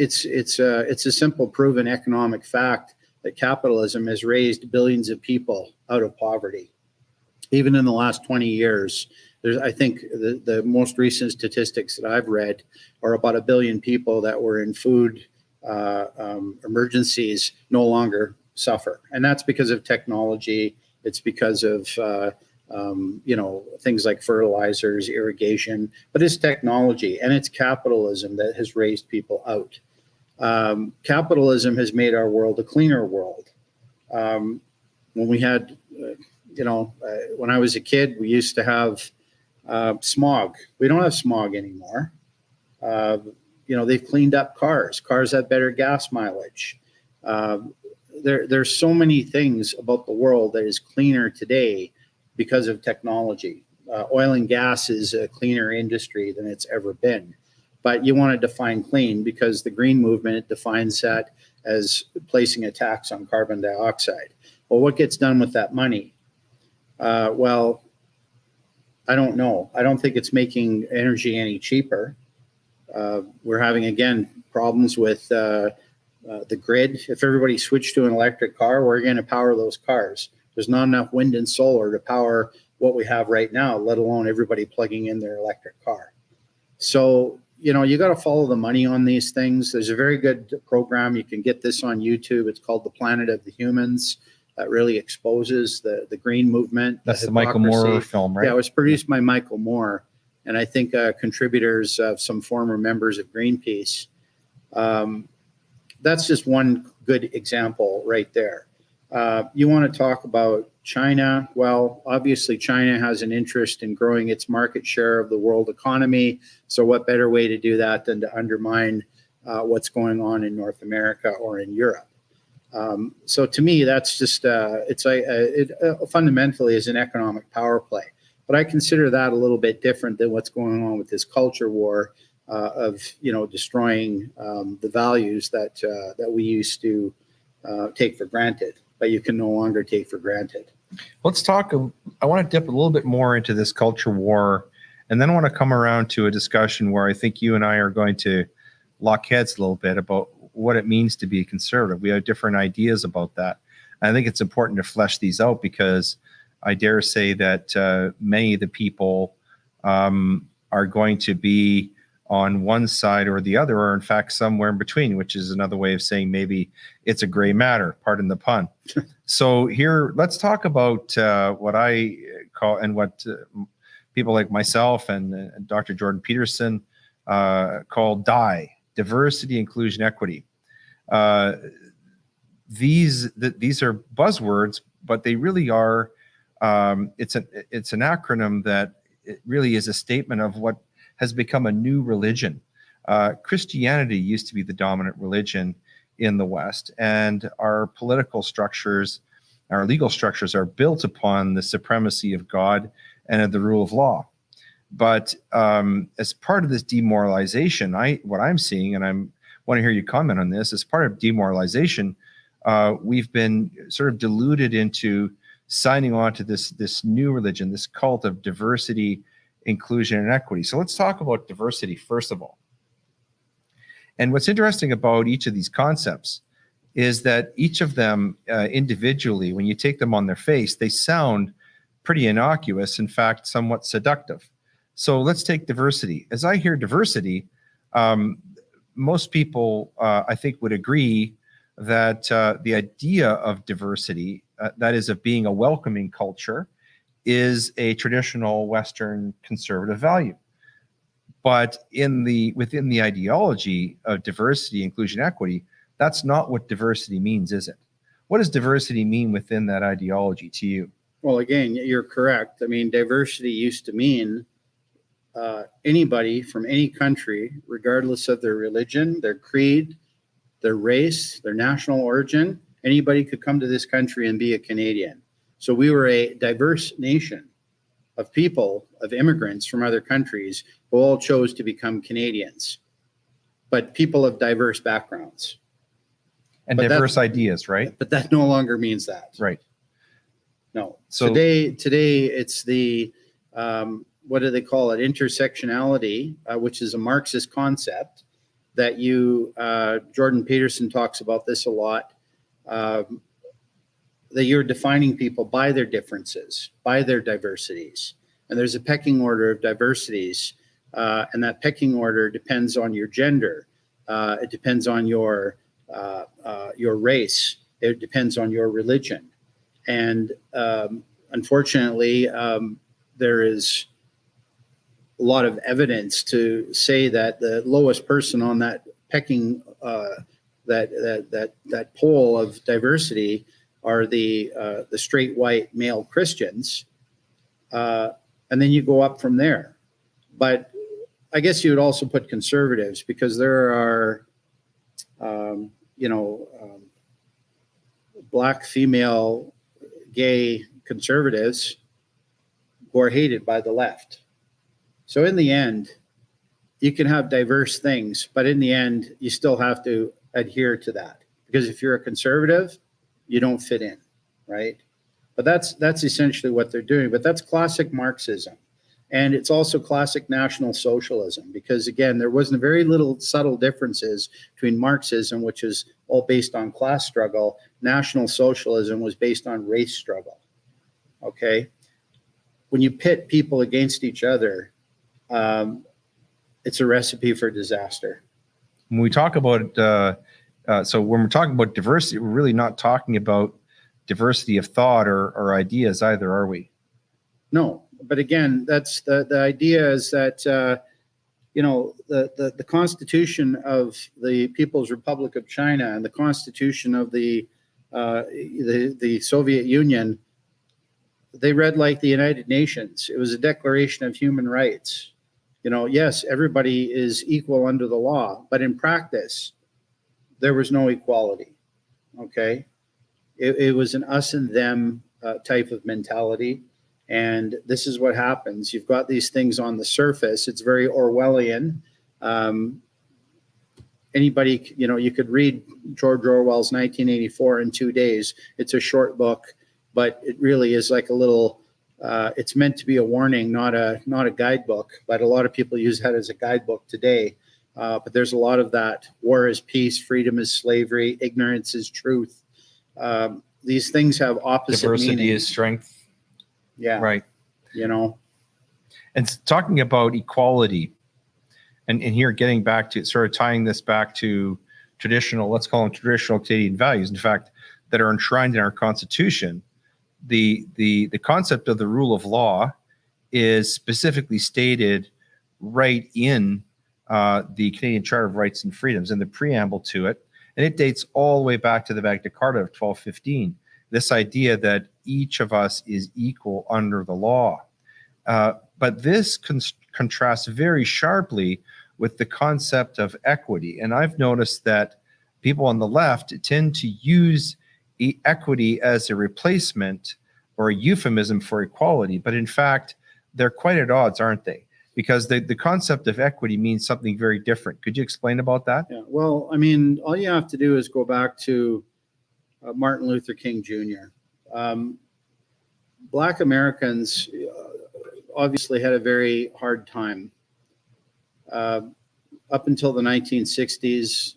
a simple proven economic fact that capitalism has raised billions of people out of poverty. Even in the last 20 years, I think the most recent statistics that I've read are about 1 billion people that were in food emergencies no longer suffer. And that's because of technology, It's because of things like fertilizers, irrigation, but it's technology and it's capitalism that has raised people out. Capitalism has made our world a cleaner world. When we had, when I was a kid, we used to have smog. We don't have smog anymore. They've cleaned up cars. Cars have better gas mileage. There's so many things about the world that is cleaner today because of technology. Oil and gas is a cleaner industry than it's ever been. But you want to define clean because the green movement defines that as placing a tax on carbon dioxide. Well, what gets done with that money? Well, I don't know. I don't think it's making energy any cheaper. We're having, again, problems with the grid. If everybody switched to an electric car, we're going to power those cars. There's not enough wind and solar to power what we have right now, let alone everybody plugging in their electric car. So, you got to follow the money on these things. There's a very good program. You can get this on YouTube. It's called The Planet of the Humans. That really exposes the green movement. That's the Michael Moore film, right? Yeah, it was produced by Michael Moore. And I think contributors of some former members of Greenpeace. That's just one good example right there. You want to talk about China? Well, obviously China has an interest in growing its market share of the world economy. So what better way to do that than to undermine what's going on in North America or in Europe? So to me, that's just, it fundamentally is an economic power play. But I consider that a little bit different than what's going on with this culture war of destroying the values that we used to take for granted, but you can no longer take for granted. Let's talk. I want to dip a little bit more into this culture war, and then I want to come around to a discussion where I think you and I are going to lock heads a little bit about what it means to be a conservative. We have different ideas about that. And I think it's important to flesh these out because I dare say that many of the people are going to be on one side or the other, or in fact somewhere in between, which is another way of saying maybe it's a gray matter, pardon the pun. So here, let's talk about what I call, and what people like myself and Dr. Jordan Peterson call DIE, diversity, inclusion, equity. These are buzzwords, but they really are. It's an acronym that it really is a statement of what has become a new religion. Christianity used to be the dominant religion in the West, and our political structures, our legal structures are built upon the supremacy of God and of the rule of law. But as part of this demoralization, what I'm seeing, and I want to hear you comment on this, as part of demoralization, we've been sort of deluded into signing on to this new religion, this cult of diversity, inclusion, and equity. So let's talk about diversity first of all. And what's interesting about each of these concepts is that each of them individually, when you take them on their face, they sound pretty innocuous, in fact, somewhat seductive. So let's take diversity. As I hear diversity, most people, I think, would agree that the idea of diversity, that is of being a welcoming culture, is a traditional Western conservative value. But within the ideology of diversity, inclusion, equity, that's not what diversity means, is it? What does diversity mean within that ideology to you? Well, again, you're correct. I mean, diversity used to mean anybody from any country, regardless of their religion, their creed, their race, their national origin, anybody could come to this country and be a Canadian. So we were a diverse nation of people, of immigrants from other countries who all chose to become Canadians, but people of diverse backgrounds. And but diverse ideas, right? But that no longer means that. Right. No. So today it's the, what do they call it? Intersectionality, which is a Marxist concept that Jordan Peterson talks about this a lot, that you're defining people by their differences, by their diversities. And there's a pecking order of diversities, and that pecking order depends on your gender. It depends on your race. It depends on your religion. And unfortunately, there is a lot of evidence to say that the lowest person on that pecking that pole of diversity are the straight white male Christians, and then you go up from there. But I guess you would also put conservatives, because there are, black, female, gay conservatives who are hated by the left. So in the end, you can have diverse things, but in the end, you still have to adhere to that. Because if you're a conservative, you don't fit in, right? But that's essentially what they're doing. But that's classic Marxism. And it's also classic National Socialism, because again, there wasn't very little subtle differences between Marxism, which is all based on class struggle. National Socialism was based on race struggle, okay? When you pit people against each other, it's a recipe for disaster. When we talk about, so when we're talking about diversity, we're really not talking about diversity of thought or ideas either, are we? No, but again, that's the idea is that, the Constitution of the People's Republic of China and the Constitution of the Soviet Union, they read like the United Nations. It was a Declaration of Human Rights. Yes, everybody is equal under the law, but in practice, there was no equality, okay? It was an us and them type of mentality, and this is what happens. You've got these things on the surface. It's very Orwellian. Anybody, you could read George Orwell's 1984 in 2 days. It's a short book, but it really is like a little, it's meant to be a warning, not a guidebook, but a lot of people use that as a guidebook today. But there's a lot of that. War is peace, freedom is slavery, ignorance is truth. These things have opposite Diversity meaning. is strength. Yeah. Right. And talking about equality, and here getting back to sort of tying this back to traditional, let's call them traditional Canadian values, in fact, that are enshrined in our Constitution. The concept of the rule of law is specifically stated right in the Canadian Charter of Rights and Freedoms and the preamble to it. And it dates all the way back to the Magna Carta of 1215. This idea that each of us is equal under the law. But this contrasts very sharply with the concept of equity. And I've noticed that people on the left tend to use equity as a replacement or a euphemism for equality. But in fact, they're quite at odds, aren't they? Because the concept of equity means something very different. Could you explain about that? Yeah, well, I mean, all you have to do is go back to Martin Luther King Jr. Black Americans obviously had a very hard time. Up until the 1960s,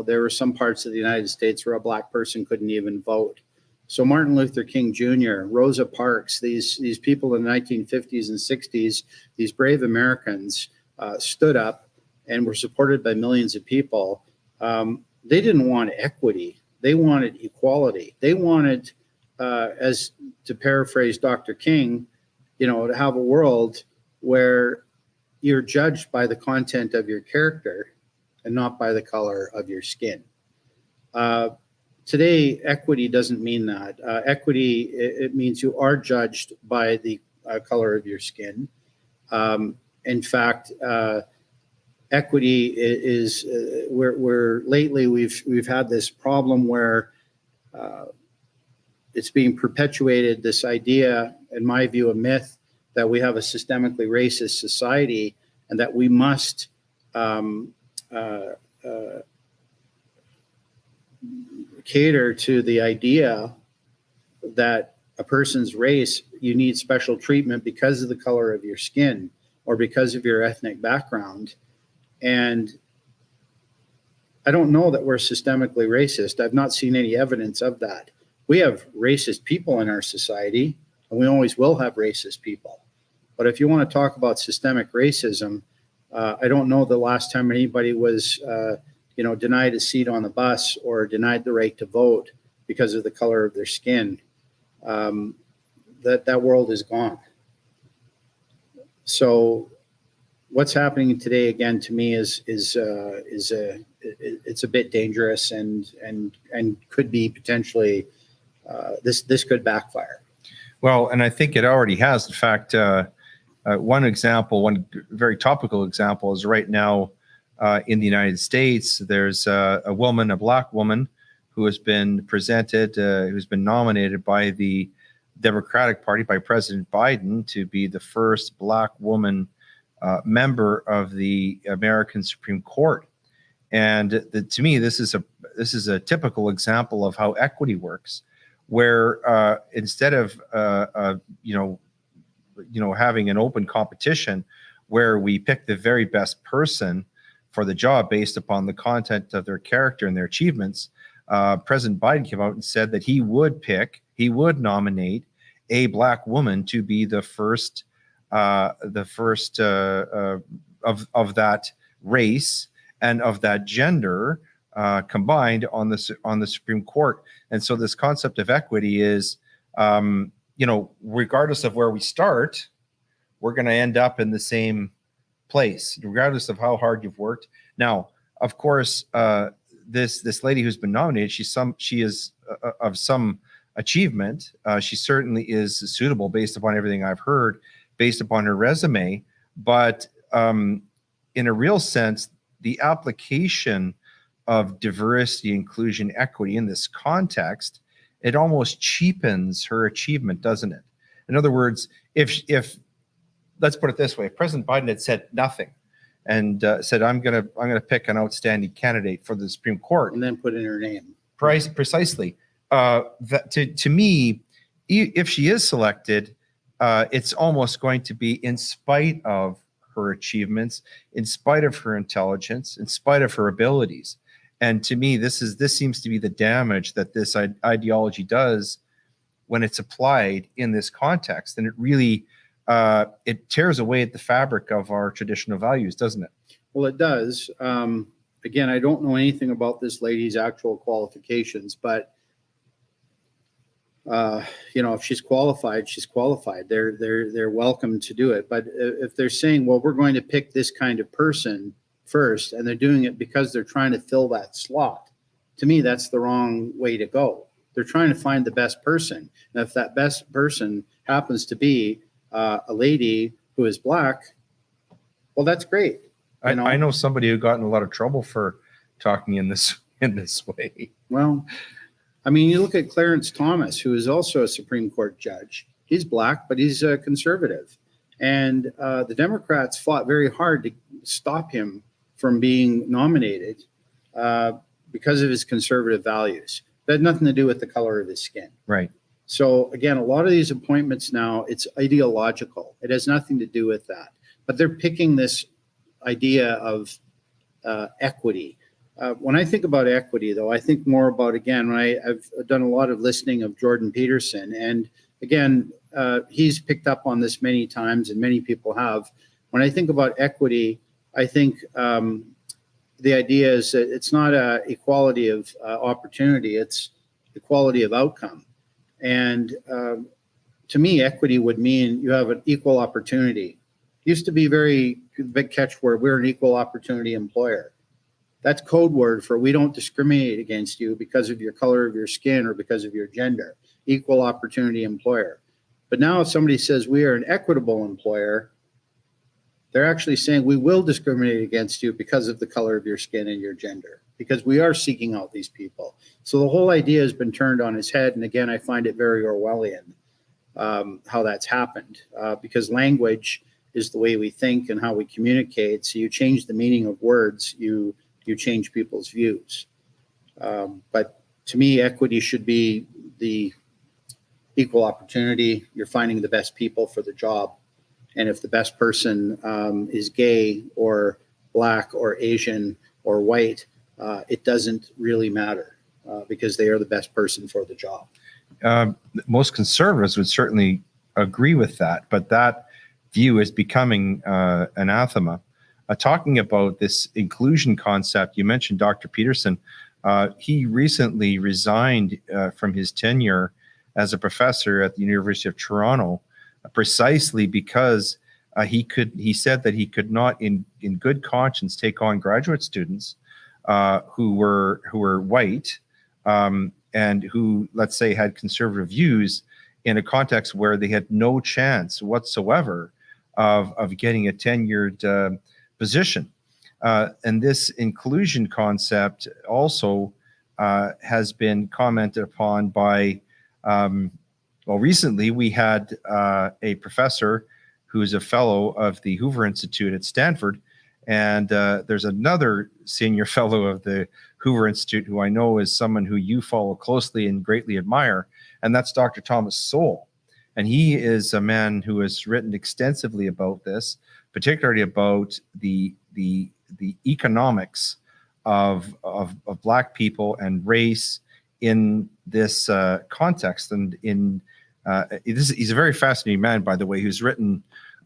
there were some parts of the United States where a black person couldn't even vote. So Martin Luther King Jr., Rosa Parks, these people in the 1950s and 60s, these brave Americans stood up and were supported by millions of people. They didn't want equity. They wanted equality. They wanted, as to paraphrase Dr. King, to have a world where you're judged by the content of your character and not by the color of your skin. Today, equity doesn't mean that. Equity, it means you are judged by the color of your skin. In fact, equity is where lately we've had this problem where it's being perpetuated, this idea, in my view, a myth, that we have a systemically racist society and that we must cater to the idea that a person's race, you need special treatment because of the color of your skin or because of your ethnic background. And I don't know that we're systemically racist. I've not seen any evidence of that. We have racist people in our society, and we always will have racist people. But if you want to talk about systemic racism, I don't know the last time anybody was, denied a seat on the bus or denied the right to vote because of the color of their skin. that world is gone. So what's happening today, again, to me it's a bit dangerous and could be potentially this could backfire. Well, and I think it already has. In fact, one very topical example is right now in the United States, there's a Black woman, who has been who's been nominated by the Democratic Party, by President Biden, to be the first Black woman member of the American Supreme Court. And to me, this is a typical example of how equity works, where instead of having an open competition where we pick the very best person for the job based upon the content of their character and their achievements, President Biden came out and said that he would nominate a Black woman to be the first of that race and of that gender combined on the Supreme Court. And so this concept of equity is, regardless of where we start, we're going to end up in the same place, regardless of how hard you've worked. Now, of course, this lady who's been nominated, she is of some achievement. She certainly is suitable based upon everything I've heard, based upon her resume. But in a real sense, the application of diversity, inclusion, equity in this context, it almost cheapens her achievement, doesn't it? In other words, if let's put it this way, if President Biden had said nothing and said, I'm gonna pick an outstanding candidate for the Supreme Court, and then put in her name, precisely. That to me, if she is selected, it's almost going to be in spite of her achievements, in spite of her intelligence, in spite of her abilities. And to me, this seems to be the damage that this ideology does when it's applied in this context. And it really it tears away at the fabric of our traditional values, doesn't it? Well, it does. Again, I don't know anything about this lady's actual qualifications, but if she's qualified, she's qualified. They're welcome to do it. But if they're saying, well, we're going to pick this kind of person first, and they're doing it because they're trying to fill that slot, to me, that's the wrong way to go. They're trying to find the best person. And if that best person happens to be a lady who is Black, well, that's great. I know somebody who got in a lot of trouble for talking in this way. Well, I mean, you look at Clarence Thomas, who is also a Supreme Court judge. He's Black, but he's a conservative. And the Democrats fought very hard to stop him from being nominated because of his conservative values. That had nothing to do with the color of his skin. Right. So again, a lot of these appointments now, it's ideological. It has nothing to do with that. But they're picking this idea of equity. When I think about equity, though, I think more about, again, when I've done a lot of listening of Jordan Peterson. And again, he's picked up on this many times, and many people have. When I think about equity, I think the idea is that it's not equality of opportunity, it's equality of outcome. And to me, equity would mean you have an equal opportunity. It used to be very big catchword, we're an equal opportunity employer. That's code word for we don't discriminate against you because of your color of your skin or because of your gender. Equal opportunity employer. But now if somebody says we are an equitable employer, they're actually saying we will discriminate against you because of the color of your skin and your gender, because we are seeking out these people. So the whole idea has been turned on its head. And again, I find it very Orwellian how that's happened because language is the way we think and how we communicate. So you change the meaning of words, you change people's views. But to me, equity should be the equal opportunity. You're finding the best people for the job. And if the best person is gay or Black or Asian or white, it doesn't really matter because they are the best person for the job. Most conservatives would certainly agree with that, but that view is becoming anathema. Talking about this inclusion concept, you mentioned Dr. Peterson. He recently resigned from his tenure as a professor at the University of Toronto, precisely because he said that he could not, in good conscience, take on graduate students who were white and who, let's say, had conservative views in a context where they had no chance whatsoever of getting a tenured position. And this inclusion concept also has been commented upon by, well, recently we had a professor who's a fellow of the Hoover Institute at Stanford, and there's another senior fellow of the Hoover Institute who I know is someone who you follow closely and greatly admire, and that's Dr. Thomas Sowell. And he is a man who has written extensively about this, particularly about the economics of Black people and race in this context. And he's a very fascinating man, by the way, who's written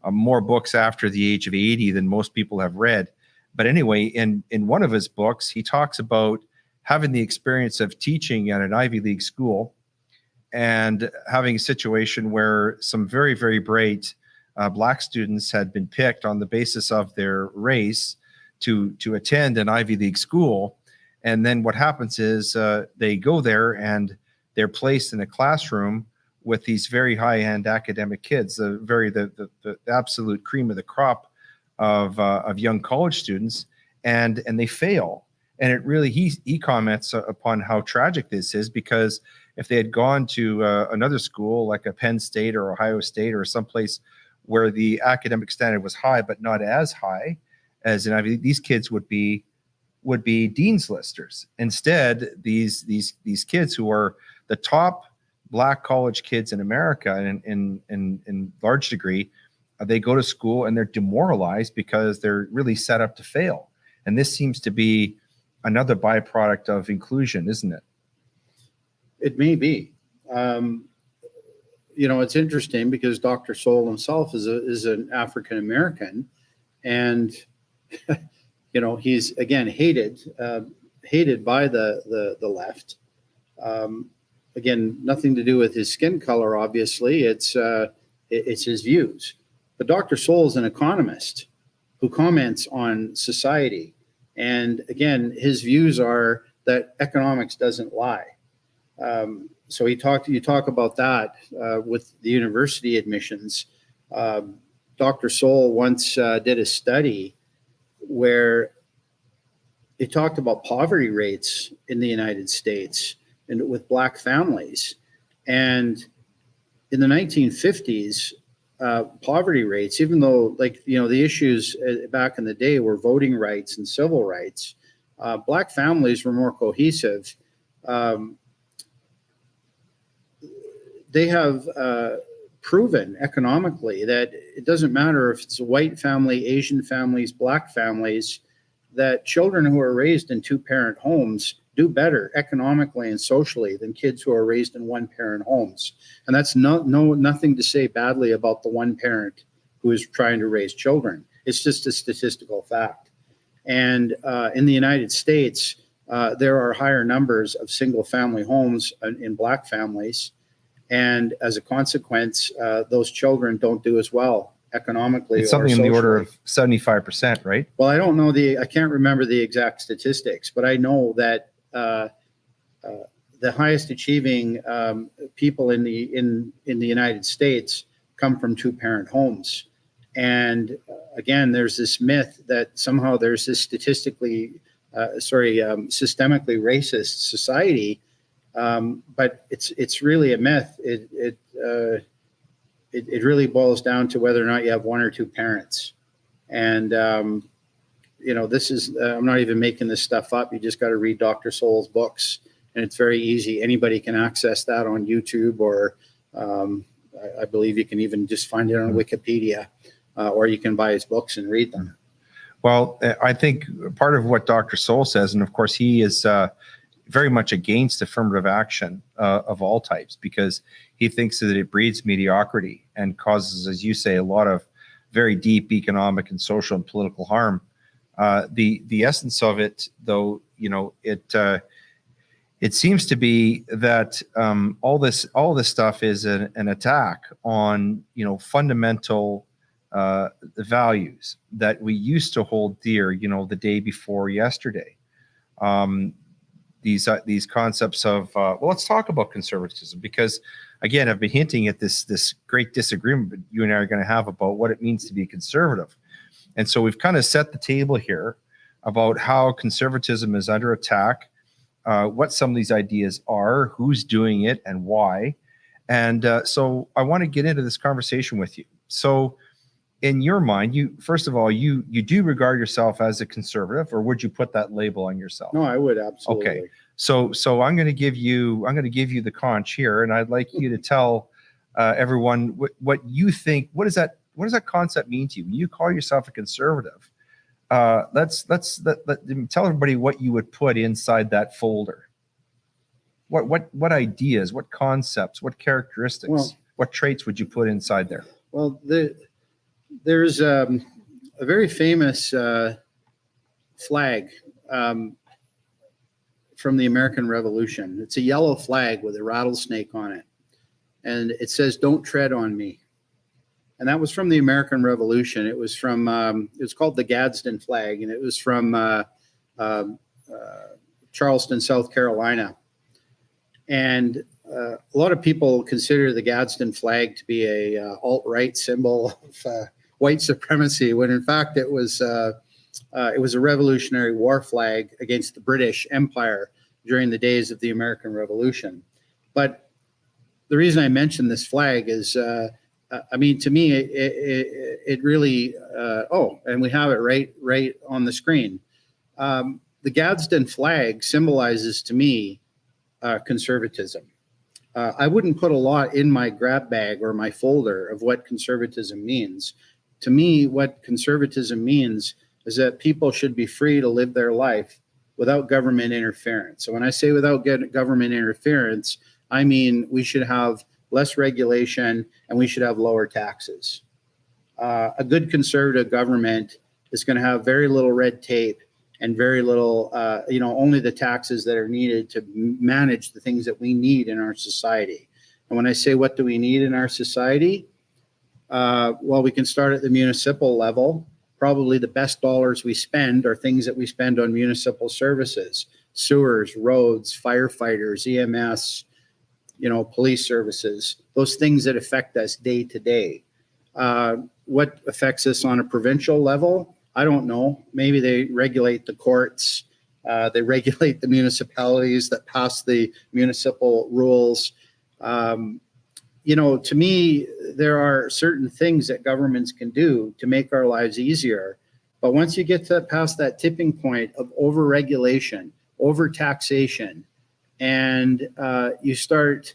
more books after the age of 80 than most people have read. But anyway, in one of his books, he talks about having the experience of teaching at an Ivy League school and having a situation where some very, very bright Black students had been picked on the basis of their race to attend an Ivy League school. And then what happens is they go there and they're placed in a classroom with these very high-end academic kids, the absolute cream of the crop of young college students, and they fail. And it really, he comments upon how tragic this is, because if they had gone to another school like a Penn State or Ohio State or someplace where the academic standard was high but not as high as in Ivy League, these kids would be dean's listers. Instead, these kids who are the top Black college kids in America, in large degree, they go to school and they're demoralized because they're really set up to fail. And this seems to be another byproduct of inclusion, isn't it? It may be. It's interesting because Dr. Sowell himself is an African American, and he's again hated by the left. Again, nothing to do with his skin color, obviously. It's his views. But Dr. Sowell is an economist who comments on society. And again, his views are that economics doesn't lie. So you talk about that with the university admissions. Dr. Sowell once did a study where he talked about poverty rates in the United States and with Black families. And in the 1950s, poverty rates, even though the issues back in the day were voting rights and civil rights, Black families were more cohesive. They have proven economically that it doesn't matter if it's a white family, Asian families, Black families, that children who are raised in two-parent homes do better economically and socially than kids who are raised in one-parent homes. And that's nothing to say badly about the one parent who is trying to raise children. It's just a statistical fact. And in the United States, there are higher numbers of single-family homes in Black families. And as a consequence, those children don't do as well economically. It's something in the order of 75%, right? Well, I don't know I can't remember the exact statistics, but I know that the highest achieving people in the United States come from two-parent homes. And again, there's this myth that somehow there's this systemically racist society, but it's really a myth. It really boils down to whether or not you have one or two parents. And this is I'm not even making this stuff up. You just got to read Dr. Sowell's books, and it's very easy. Anybody can access that on YouTube, or I believe you can even just find it on Wikipedia, or you can buy his books and read them. Well, I think part of what Dr. Sowell says, and of course he is very much against affirmative action of all types, because he thinks that it breeds mediocrity and causes, as you say, a lot of very deep economic and social and political harm. The essence of it, though, it seems to be that all this stuff is an attack on, you know, fundamental values that we used to hold dear, you know, the day before yesterday. These concepts of well, let's talk about conservatism, because again, I've been hinting at this great disagreement that you and I are going to have about what it means to be a conservative. And so we've kind of set the table here about how conservatism is under attack, what some of these ideas are, who's doing it, and why. And so I want to get into this conversation with you. So in your mind, you first of all, you do regard yourself as a conservative, or would you put that label on yourself? No, I would absolutely. Okay. So I'm going to give you the conch here, and I'd like you to tell everyone what you think. What does that concept mean to you? When you call yourself a conservative, let's tell everybody what you would put inside that folder. What ideas, what concepts, what characteristics, what traits would you put inside there? Well, there's a very famous flag from the American Revolution. It's a yellow flag with a rattlesnake on it, and it says, "Don't tread on me." And that was from the American Revolution. It was from, it was called the Gadsden flag, and it was from Charleston, South Carolina. And a lot of people consider the Gadsden flag to be a alt-right symbol of white supremacy, when in fact it was a Revolutionary War flag against the British Empire during the days of the American Revolution. But the reason I mention this flag is, I mean, to me, it really, and we have it right on the screen. The Gadsden flag symbolizes to me conservatism. I wouldn't put a lot in my grab bag or my folder of what conservatism means. To me, what conservatism means is that people should be free to live their life without government interference. So when I say without government interference, I mean we should have less regulation and we should have lower taxes. A good conservative government is going to have very little red tape and very little, only the taxes that are needed to manage the things that we need in our society. And when I say what do we need in our society, well, we can start at the municipal level. Probably the best dollars we spend are things that we spend on municipal services: sewers, roads, firefighters, EMS, police services, those things that affect us day to day. What affects us on a provincial level? I don't know. Maybe they regulate the courts. They regulate the municipalities that pass the municipal rules. To me, there are certain things that governments can do to make our lives easier. But once you get past that tipping point of over-regulation, over-taxation, and you start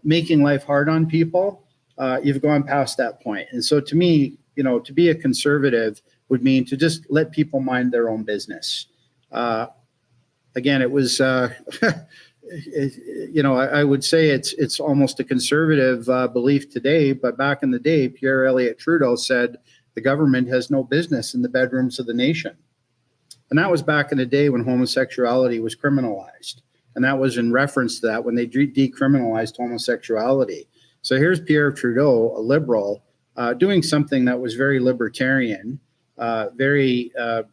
making life hard on people, you've gone past that point. And so to me, to be a conservative would mean to just let people mind their own business. Again, it was... I would say it's almost a conservative belief today, but back in the day, Pierre Elliott Trudeau said the government has no business in the bedrooms of the nation. And that was back in the day when homosexuality was criminalized. And that was in reference to that when they decriminalized homosexuality. So here's Pierre Trudeau, a liberal, doing something that was very libertarian, very,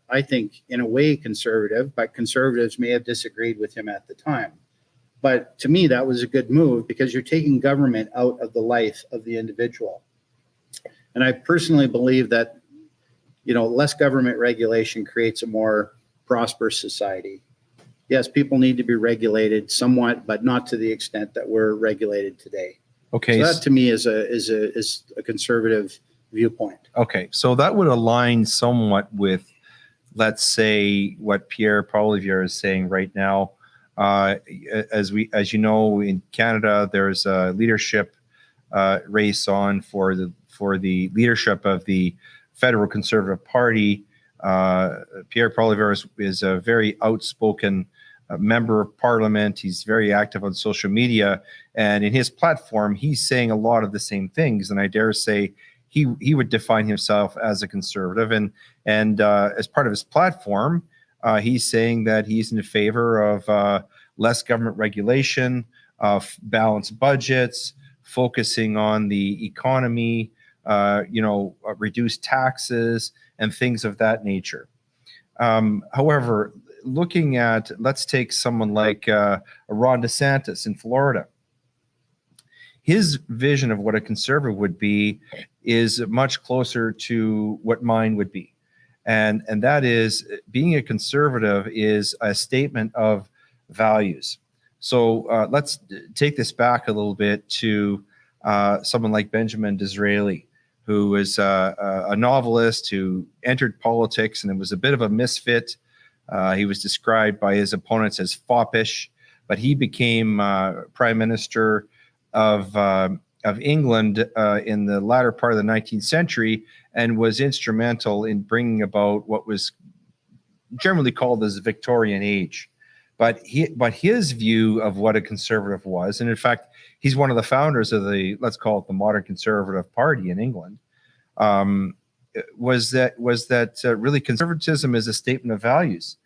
I think, in a way conservative, but conservatives may have disagreed with him at the time. But to me, that was a good move because you're taking government out of the life of the individual. And I personally believe that, less government regulation creates a more prosperous society. Yes, people need to be regulated somewhat, but not to the extent that we're regulated today. Okay. So that to me is a conservative viewpoint. Okay. So that would align somewhat with, let's say, what Pierre Poilievre is saying right now. As you know, in Canada, there's a leadership race on for the leadership of the Federal Conservative Party. Pierre Poilievre is a very outspoken member of Parliament. He's very active on social media, and in his platform, he's saying a lot of the same things. And I dare say he would define himself as a conservative. And as part of his platform, he's saying that he's in favor of less government regulation, balanced budgets, focusing on the economy, reduce taxes and things of that nature. However, looking at, let's take someone like Ron DeSantis in Florida. His vision of what a conservative would be is much closer to what mine would be. And that is, being a conservative is a statement of values. So let's take this back a little bit to someone like Benjamin Disraeli, who was a novelist who entered politics, and it was a bit of a misfit. He was described by his opponents as foppish, but he became prime minister of England in the latter part of the 19th century, and was instrumental in bringing about what was generally called as the Victorian age. But his view of what a conservative was, and in fact, he's one of the founders of the, let's call it the modern Conservative Party in England, was that really conservatism is a statement of values,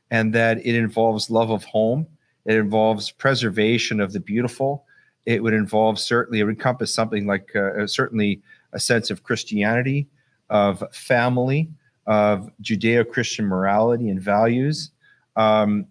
and that it involves love of home, it involves preservation of the beautiful. It would involve, certainly, it would encompass something like certainly a sense of Christianity, of family, of Judeo-Christian morality and values,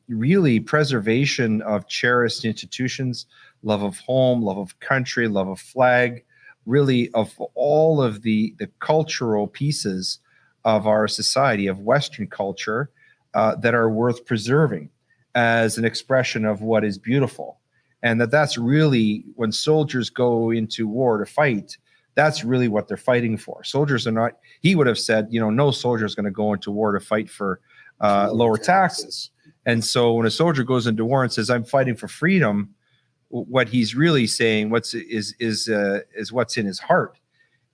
really preservation of cherished institutions, love of home, love of country, love of flag, really of all of the cultural pieces of our society, of Western culture, that are worth preserving as an expression of what is beautiful. And that's really, when soldiers go into war to fight, that's really what they're fighting for. Soldiers are not, he would have said, no soldier is going to go into war to fight for lower taxes. And so when a soldier goes into war and says, I'm fighting for freedom, what he's really saying, is what's in his heart,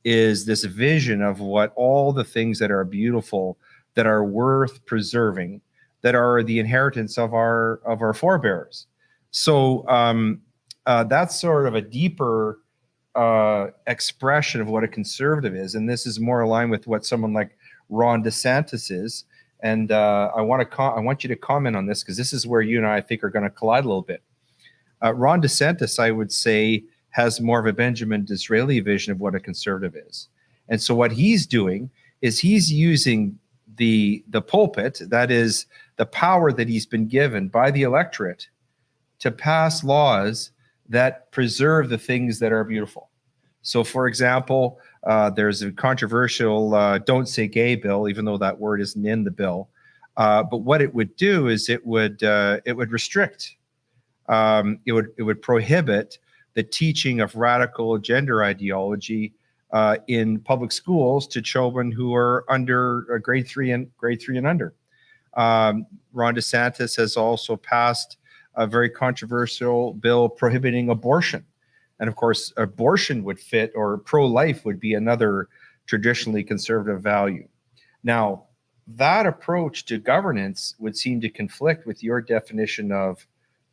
is this vision of what all the things that are beautiful, that are worth preserving, that are the inheritance of our forebears. So that's sort of a deeper expression of what a conservative is, and this is more aligned with what someone like Ron DeSantis is. And I want you to comment on this, because this is where you and I think are going to collide a little bit. Ron DeSantis, I would say, has more of a Benjamin Disraeli vision of what a conservative is, and so what he's doing is he's using the pulpit, that is the power that he's been given by the electorate, to pass laws that preserve the things that are beautiful. So, for example, there's a controversial "Don't Say Gay" bill, even though that word isn't in the bill. But what it would do is it would restrict, it would prohibit the teaching of radical gender ideology in public schools to children who are under grade 3 and under. Ron DeSantis has also passed a very controversial bill prohibiting abortion. And of course, abortion would fit, or pro-life would be another traditionally conservative value. Now, that approach to governance would seem to conflict with your definition of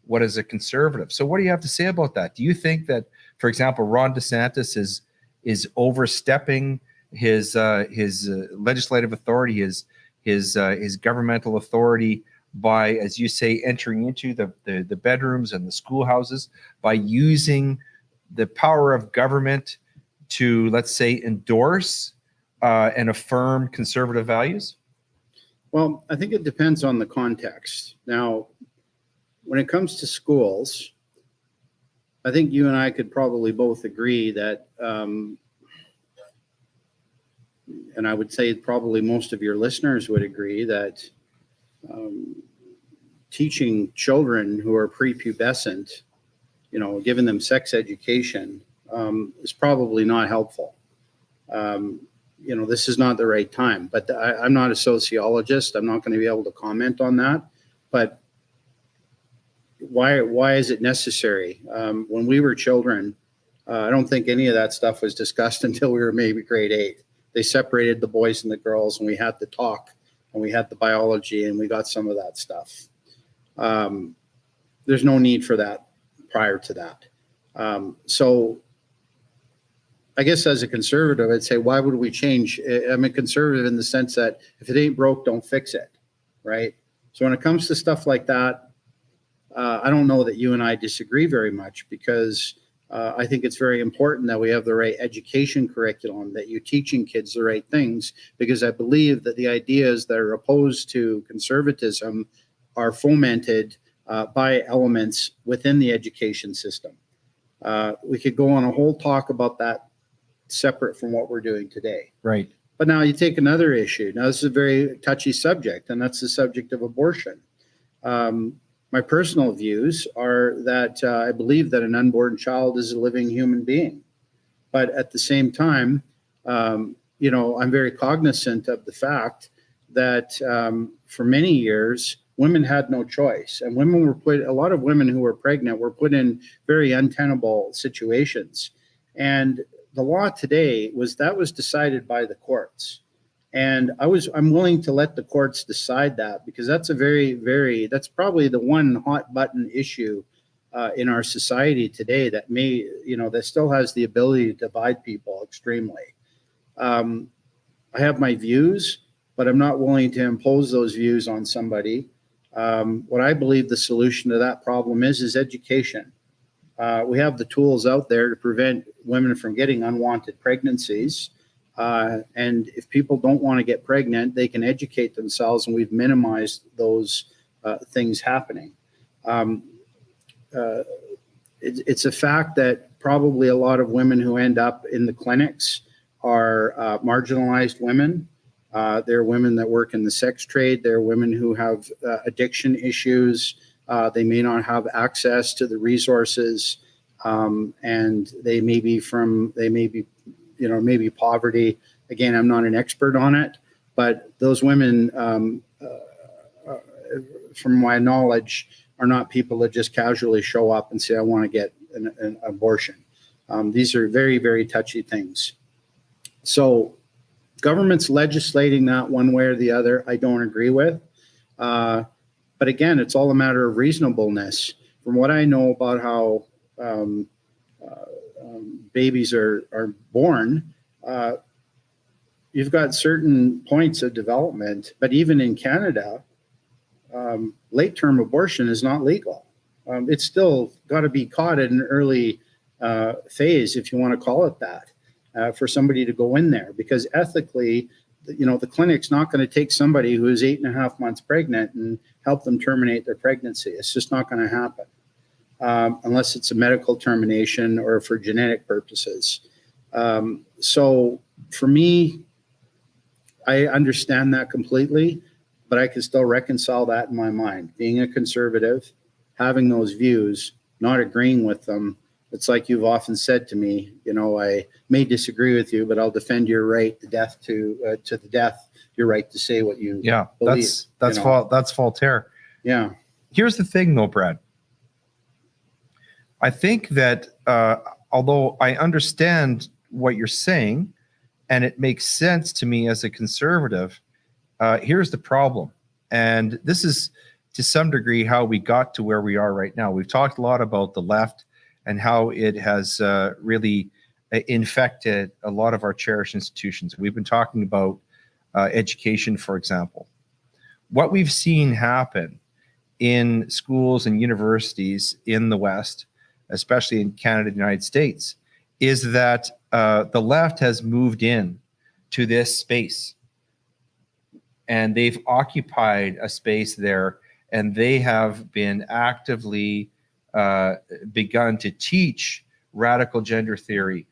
what is a conservative. So what do you have to say about that? Do you think that, for example, Ron DeSantis is overstepping his legislative authority, his governmental authority, by, as you say, entering into the bedrooms and the schoolhouses, by using the power of government to, let's say, endorse and affirm conservative values? Well, I think it depends on the context. Now, when it comes to schools, I think you and I could probably both agree that, and I would say probably most of your listeners would agree that teaching children who are prepubescent, giving them sex education, is probably not helpful. This is not the right time, but I'm not a sociologist. I'm not going to be able to comment on that. But why is it necessary? When we were children, I don't think any of that stuff was discussed until we were maybe grade 8. They separated the boys and the girls, and we had the talk, and we had the biology, and we got some of that stuff. There's no need for that prior to that. So I guess as a conservative, I'd say, why would we change? I'm a conservative in the sense that if it ain't broke, don't fix it, right? So when it comes to stuff like that, I don't know that you and I disagree very much, because I think it's very important that we have the right education curriculum, that you're teaching kids the right things, because I believe that the ideas that are opposed to conservatism are fomented by elements within the education system. We could go on a whole talk about that separate from what we're doing today. Right. But now you take another issue. Now, this is a very touchy subject, and that's the subject of abortion. My personal views are that I believe that an unborn child is a living human being. But at the same time, I'm very cognizant of the fact that for many years, women had no choice. And a lot of women who were pregnant were put in very untenable situations. And the law today was decided by the courts. And I'm willing to let the courts decide that, because that's that's probably the one hot button issue in our society today that that still has the ability to divide people extremely. I have my views, but I'm not willing to impose those views on somebody. What I believe the solution to that problem is education. We have the tools out there to prevent women from getting unwanted pregnancies. And if people don't want to get pregnant, they can educate themselves, and we've minimized those things happening. It's a fact that probably a lot of women who end up in the clinics are marginalized women. They're women that work in the sex trade. They're women who have addiction issues. They may not have access to the resources, and they may be maybe poverty. Again, I'm not an expert on it, but those women, from my knowledge, are not people that just casually show up and say, I want to get an abortion. These are very, very touchy things. So government's legislating that one way or the other, I don't agree with. But again, it's all a matter of reasonableness. From what I know about how babies are born, you've got certain points of development, but even in Canada, late-term abortion is not legal. It's still got to be caught at an early phase, if you want to call it that, for somebody to go in there, because ethically, the clinic's not going to take somebody who is 8.5 months pregnant and help them terminate their pregnancy. It's just not going to happen. Unless it's a medical termination or for genetic purposes. So for me, I understand that completely, but I can still reconcile that in my mind. Being a conservative, having those views, not agreeing with them, it's like you've often said to me, I may disagree with you, but I'll defend your right to the death, your right to say what you believe. That's Voltaire. Yeah. Here's the thing though, Brad. I think that although I understand what you're saying, and it makes sense to me as a conservative, here's the problem. And this is to some degree how we got to where we are right now. We've talked a lot about the left and how it has really infected a lot of our cherished institutions. We've been talking about education, for example. What we've seen happen in schools and universities in the West, especially in Canada and the United States, is that the left has moved in to this space, and they've occupied a space there, and they have been actively begun to teach radical gender theory,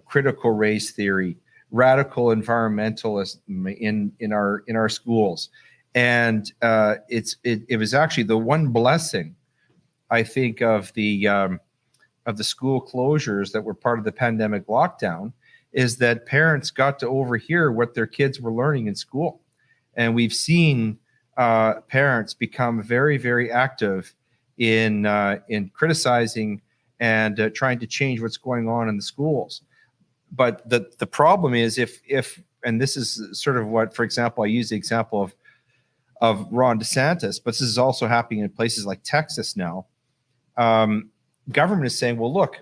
critical race theory, radical environmentalism in our schools. And it was actually the one blessing, I think, of the school closures that were part of the pandemic lockdown, is that parents got to overhear what their kids were learning in school. And we've seen parents become very, very active in criticizing and trying to change what's going on in the schools. But the problem is if and this is sort of what, for example, I use the example of Ron DeSantis, but this is also happening in places like Texas now. Government is saying, well, look,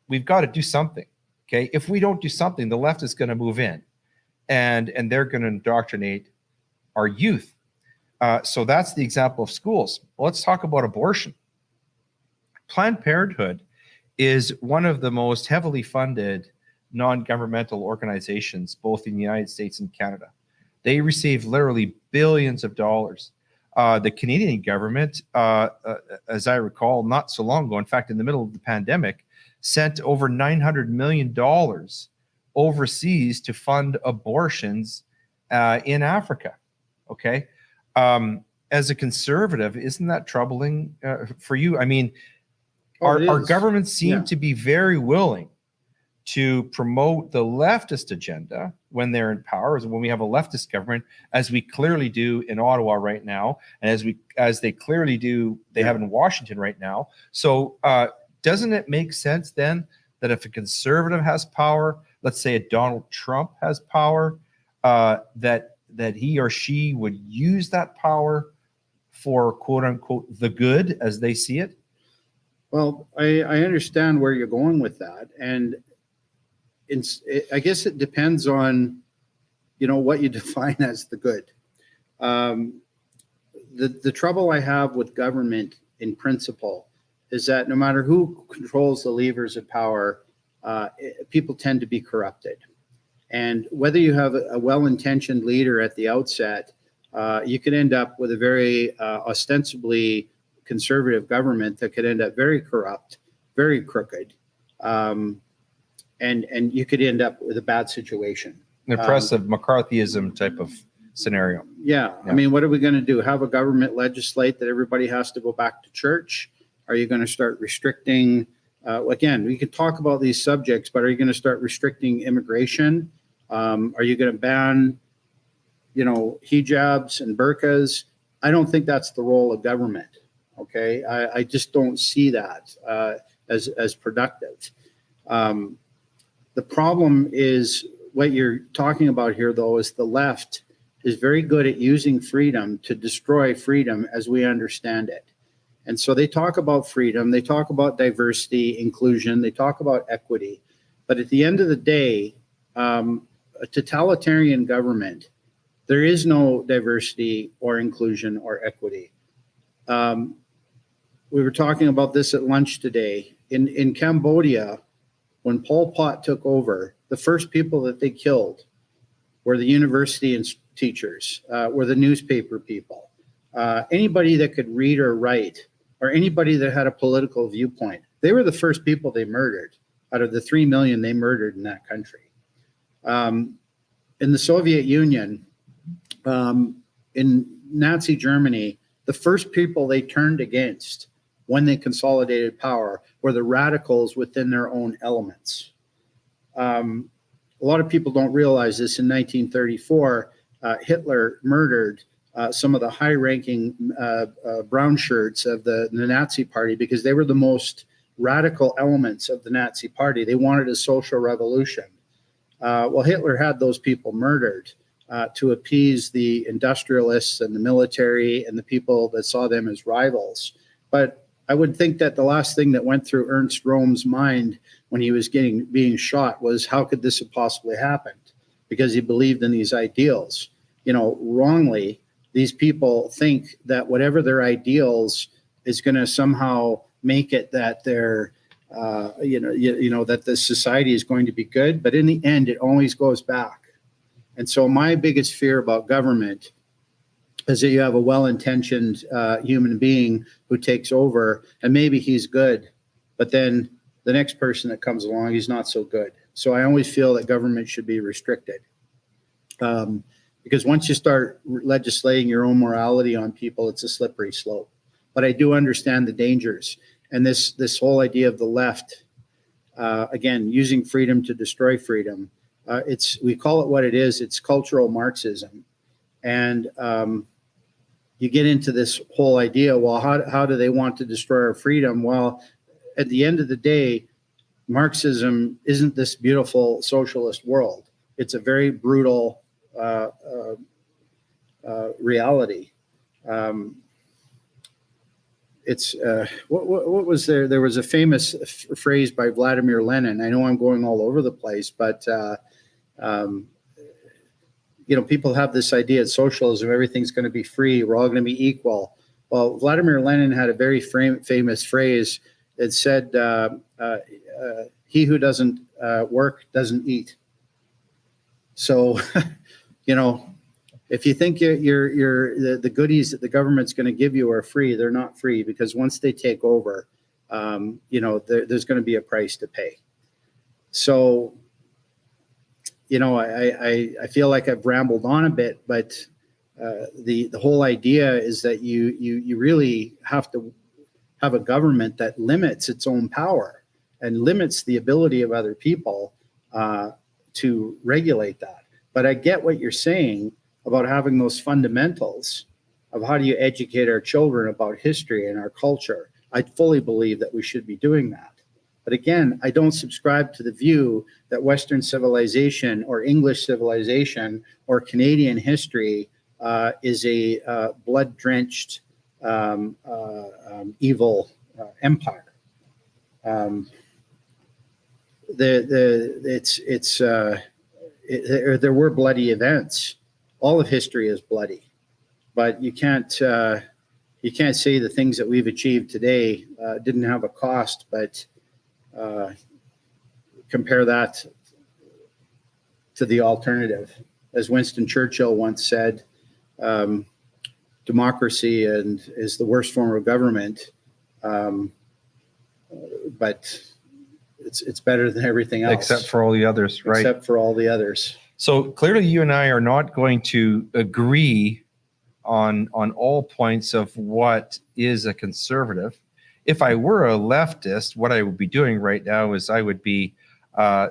we've got to do something. Okay, if we don't do something, the left is going to move in, and they're going to indoctrinate our youth. So that's the example of schools. Well, let's talk about abortion. Planned Parenthood is one of the most heavily funded non-governmental organizations, both in the United States and Canada. They receive literally billions of dollars. The Canadian government, as I recall, not so long ago, in fact, in the middle of the pandemic, sent over $900 million overseas to fund abortions in Africa. Okay. As a conservative, isn't that troubling for you? I mean, our governments seem to be very willing to promote the leftist agenda when they're in power, when we have a leftist government, as we clearly do in Ottawa right now, and as they clearly do, they have in Washington right now. So doesn't it make sense then that if a conservative has power, let's say a Donald Trump has power, that he or she would use that power for quote unquote the good as they see it? Well, I understand where you're going with that, and I guess it depends on, what you define as the good. The trouble I have with government in principle is that no matter who controls the levers of power, people tend to be corrupted. And whether you have a well-intentioned leader at the outset, you could end up with a very ostensibly conservative government that could end up very corrupt, very crooked. And you could end up with a bad situation. An oppressive McCarthyism type of scenario. Yeah. I mean, what are we going to do? Have a government legislate that everybody has to go back to church? Are you going to start restricting? Again, we could talk about these subjects, but are you going to start restricting immigration? Are you going to ban, hijabs and burqas? I don't think that's the role of government. Okay. I just don't see that as productive. The problem is what you're talking about here, though, is the left is very good at using freedom to destroy freedom as we understand it. And so they talk about freedom, they talk about diversity, inclusion, they talk about equity. But at the end of the day, a totalitarian government, there is no diversity or inclusion or equity. We were talking about this at lunch today. In Cambodia, when Pol Pot took over, the first people that they killed were the university and teachers, were the newspaper people, anybody that could read or write, or anybody that had a political viewpoint. They were the first people they murdered out of the 3 million they murdered in that country. In the Soviet Union, in Nazi Germany, the first people they turned against when they consolidated power were the radicals within their own elements. A lot of people don't realize this. In 1934, Hitler murdered some of the high-ranking brown shirts of the Nazi Party because they were the most radical elements of the Nazi Party. They wanted a social revolution. Well, Hitler had those people murdered to appease the industrialists and the military and the people that saw them as rivals. But I would think that the last thing that went through Ernst Röhm's mind when he was being shot was, how could this have possibly happened? Because he believed in these ideals. Wrongly, these people think that whatever their ideals is going to somehow make it that they're, that the society is going to be good. But in the end, it always goes back. And so my biggest fear about government is that you have a well-intentioned human being who takes over, and maybe he's good, but then the next person that comes along, he's not so good. So I always feel that government should be restricted. Because once you start legislating your own morality on people, it's a slippery slope. But I do understand the dangers. And this whole idea of the left, again, using freedom to destroy freedom, we call it what it is. It's cultural Marxism. And you get into this whole idea, well, how do they want to destroy our freedom? Well, at the end of the day, Marxism isn't this beautiful socialist world. It's a very brutal reality. What was there? There was a famous phrase by Vladimir Lenin. I know I'm going all over the place, but people have this idea of socialism, everything's going to be free, we're all going to be equal. Well, Vladimir Lenin had a very famous phrase that said, he who doesn't work doesn't eat. So, if you think the goodies that the government's going to give you are free, they're not free, because once they take over, there's going to be a price to pay. So, I feel like I've rambled on a bit, but the whole idea is that you really have to have a government that limits its own power and limits the ability of other people to regulate that. But I get what you're saying about having those fundamentals of how do you educate our children about history and our culture. I fully believe that we should be doing that. But again, I don't subscribe to the view that Western civilization or English civilization or Canadian history is a blood-drenched evil empire. There were bloody events. All of history is bloody, but you can't say the things that we've achieved today didn't have a cost. But compare that to the alternative. As Winston Churchill once said, democracy is the worst form of government, but it's better than everything else. Except for all the others, right? Except for all the others. So clearly you and I are not going to agree on all points of what is a conservative. If I were a leftist, what I would be doing right now is I would be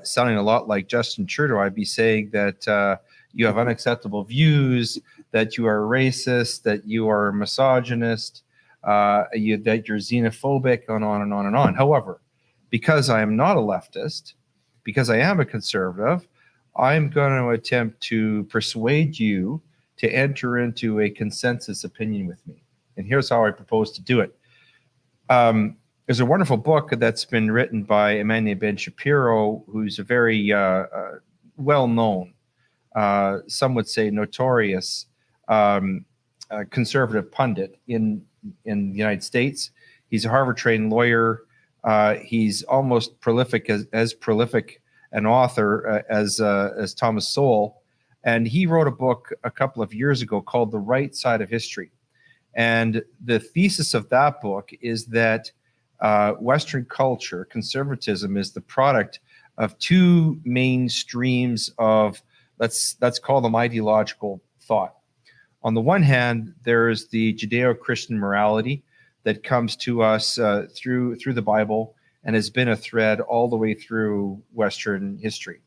sounding a lot like Justin Trudeau. I'd be saying that you have unacceptable views, that you are racist, that you are misogynist, that you're xenophobic, and on and on and on. However, because I am not a leftist, because I am a conservative, I'm going to attempt to persuade you to enter into a consensus opinion with me. And here's how I propose to do it. There's a wonderful book that's been written by a man named Ben Shapiro, who's a very well-known, some would say notorious, conservative pundit in the United States. He's a Harvard-trained lawyer. He's almost prolific as prolific an author as Thomas Sowell, and he wrote a book a couple of years ago called The Right Side of History. And the thesis of that book is that Western culture, conservatism, is the product of two main streams of, let's call them ideological thought. On the one hand, there's the Judeo-Christian morality that comes to us through the Bible and has been a thread all the way through Western history.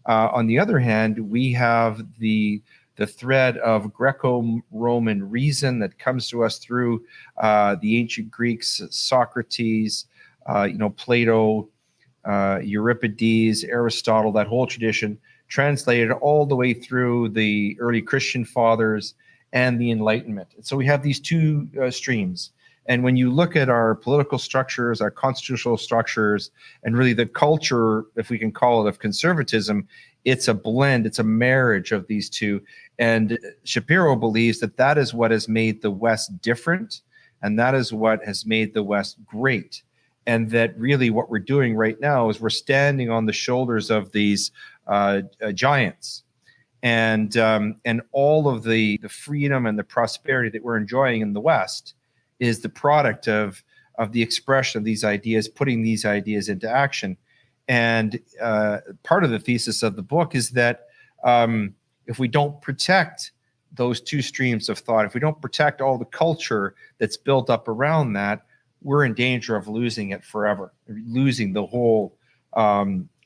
On the other hand, we have the thread of Greco-Roman reason that comes to us through the ancient Greeks, Socrates, Plato, Euripides, Aristotle, that whole tradition, translated all the way through the early Christian fathers and the Enlightenment. So we have these two streams. And when you look at our political structures, our constitutional structures, and really the culture, if we can call it, of conservatism, it's a blend, it's a marriage of these two. And Shapiro believes that that is what has made the West different, and that is what has made the West great. And that really what we're doing right now is we're standing on the shoulders of these giants. And all of the freedom and the prosperity that we're enjoying in the West is the product of the expression of these ideas, putting these ideas into action. And part of the thesis of the book is that if we don't protect those two streams of thought, if we don't protect all the culture that's built up around that, we're in danger of losing it forever, losing the whole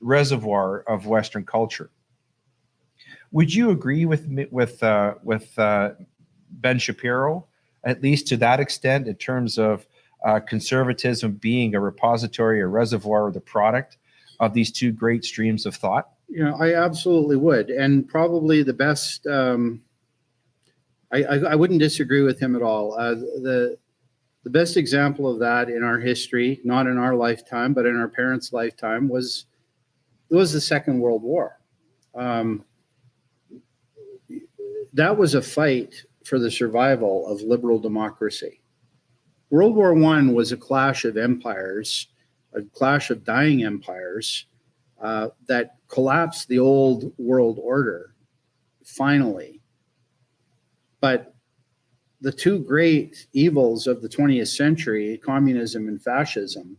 reservoir of Western culture. Would you agree with Ben Shapiro, at least to that extent, in terms of conservatism being a repository, a reservoir, or the product of these two great streams of thought? I absolutely would. And probably the best, I wouldn't disagree with him at all. The best example of that in our history, not in our lifetime, but in our parents' lifetime, was the Second World War. that was a fight for the survival of liberal democracy. World War I was a clash of empires, a clash of dying empires that collapsed the old world order, finally. But the two great evils of the 20th century, communism and fascism,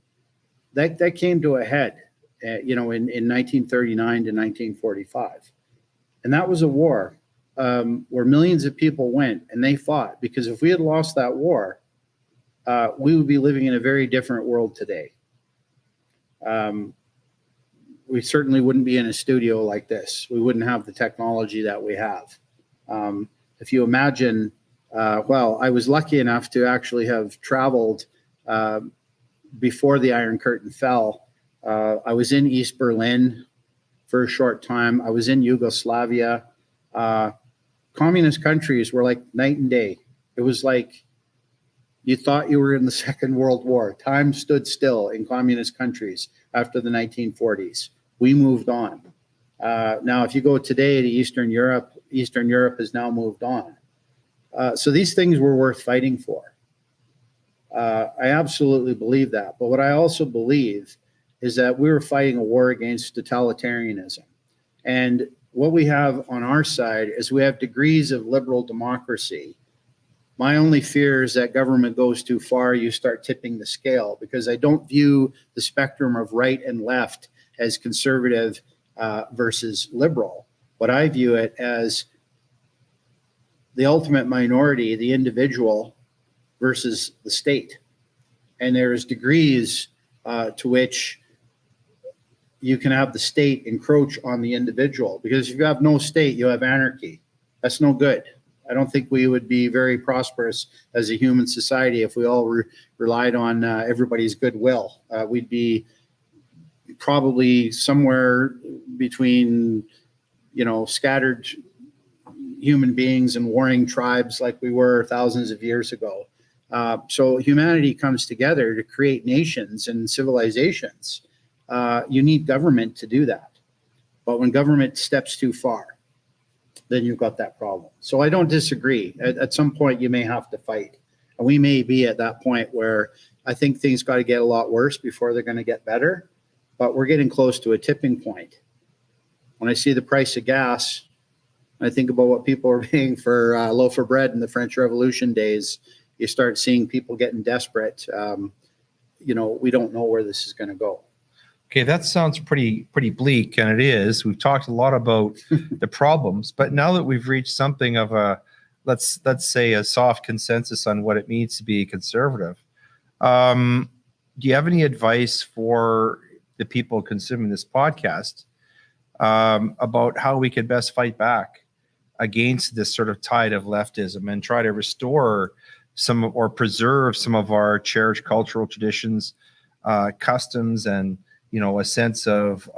that came to a head, in 1939 to 1945. And that was a war where millions of people went and they fought, because if we had lost that war, we would be living in a very different world today. We certainly wouldn't be in a studio like this. We wouldn't have the technology that we have. If you imagine, I was lucky enough to actually have traveled before the Iron Curtain fell. I was in East Berlin for a short time. I was in Yugoslavia. Communist countries were like night and day. It was like you thought you were in the Second World War. Time stood still in communist countries after the 1940s. We moved on. Now, if you go today to Eastern Europe has now moved on. So these things were worth fighting for. I absolutely believe that. But what I also believe is that we were fighting a war against totalitarianism. And what we have on our side is we have degrees of liberal democracy. My only fear is that government goes too far, you start tipping the scale, because I don't view the spectrum of right and left as conservative versus liberal. But I view it as the ultimate minority, the individual versus the state. And there's degrees to which you can have the state encroach on the individual, because if you have no state, you have anarchy. That's no good. I don't think we would be very prosperous as a human society if we all relied on everybody's goodwill. We'd be probably somewhere between, scattered human beings and warring tribes like we were thousands of years ago. So humanity comes together to create nations and civilizations. You need government to do that. But when government steps too far, then you've got that problem. So I don't disagree. At some point, you may have to fight. And we may be at that point where I think things got to get a lot worse before they're going to get better. But we're getting close to a tipping point. When I see the price of gas, I think about what people are paying for a loaf of bread in the French Revolution days. You start seeing people getting desperate. We don't know where this is going to go. Okay, that sounds pretty bleak, and it is. We've talked a lot about the problems, but now that we've reached something of a, let's say, a soft consensus on what it means to be conservative, do you have any advice for the people consuming this podcast about how we could best fight back against this sort of tide of leftism and try to restore some or preserve some of our cherished cultural traditions, customs, and a sense of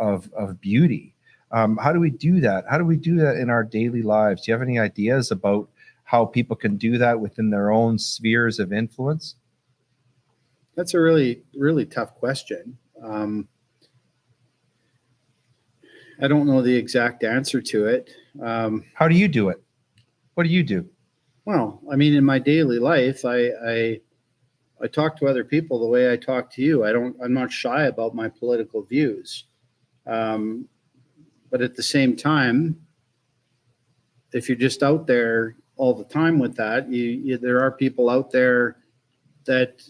beauty? How do we do that? How do we do that in our daily lives? Do you have any ideas about how people can do that within their own spheres of influence? That's a really, really tough question. I don't know the exact answer to it. How do you do it? What do you do? Well, I mean, in my daily life, I talk to other people the way I talk to you. I'm not shy about my political views. But at the same time, if you're just out there all the time with that, there are people out there that,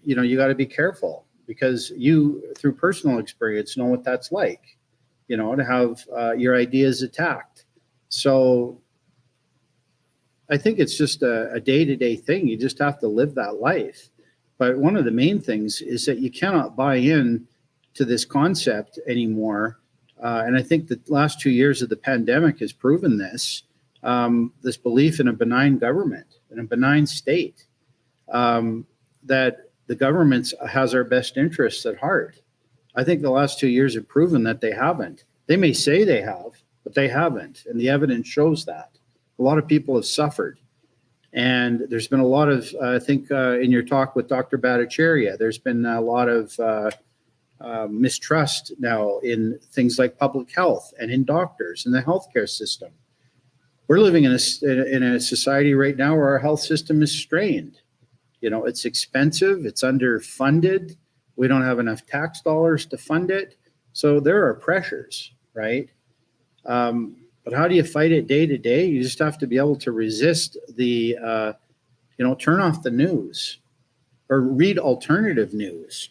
you got to be careful, because you, through personal experience, know what that's like, to have your ideas attacked. So I think it's just a day-to-day thing. You just have to live that life. But one of the main things is that you cannot buy in to this concept anymore. And I think the last 2 years of the pandemic has proven this belief in a benign government, in a benign state, that the government has our best interests at heart. I think the last 2 years have proven that they haven't. They may say they have, but they haven't. And the evidence shows that. A lot of people have suffered. And there's been a lot of, I think in your talk with Dr. Bhattacharya, there's been a lot of mistrust now in things like public health and in doctors and the healthcare system. we're living in a society right now where our health system is strained. You know, it's expensive, it's underfunded, we don't have enough tax dollars to fund it. So there are pressures, right? But how do you fight it day to day? You just have to be able to resist the, turn off the news or read alternative news.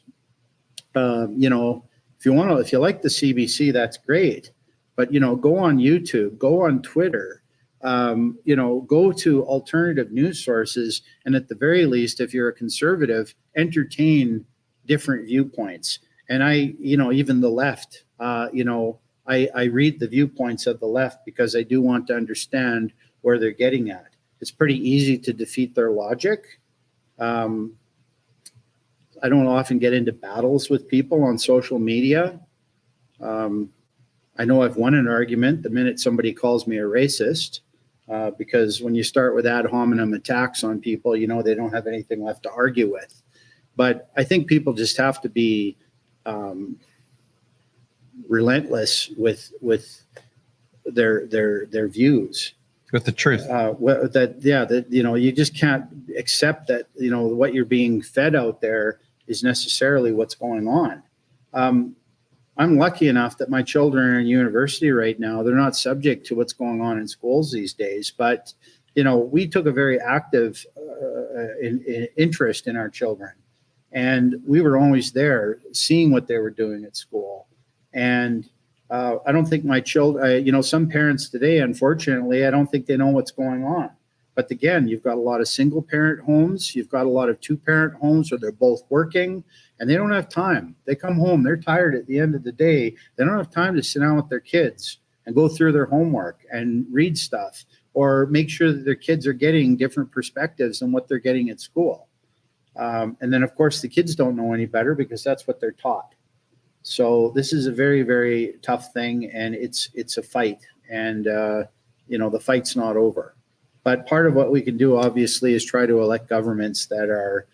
If you like the CBC, that's great. But, go on YouTube, go on Twitter, go to alternative news sources. And at the very least, if you're a conservative, entertain different viewpoints. And even the left, I read the viewpoints of the left because I do want to understand where they're getting at. It's pretty easy to defeat their logic. I don't often get into battles with people on social media. I know I've won an argument the minute somebody calls me a racist, because when you start with ad hominem attacks on people, they don't have anything left to argue with. But I think people just have to be relentless with their views, with the truth. You just can't accept that what you're being fed out there is necessarily what's going on. I'm lucky enough that my children are in university right now. They're not subject to what's going on in schools these days, but we took a very active interest in our children, and we were always there seeing what they were doing at school. And I don't think my children, some parents today, unfortunately, I don't think they know what's going on. But again, you've got a lot of single parent homes. You've got a lot of 2-parent homes where they're both working and they don't have time. They come home, they're tired at the end of the day. They don't have time to sit down with their kids and go through their homework and read stuff or make sure that their kids are getting different perspectives than what they're getting at school. And then, of course, the kids don't know any better because that's what they're taught. So this is a very, very tough thing, and it's a fight. And, the fight's not over. But part of what we can do, obviously, is try to elect governments that are,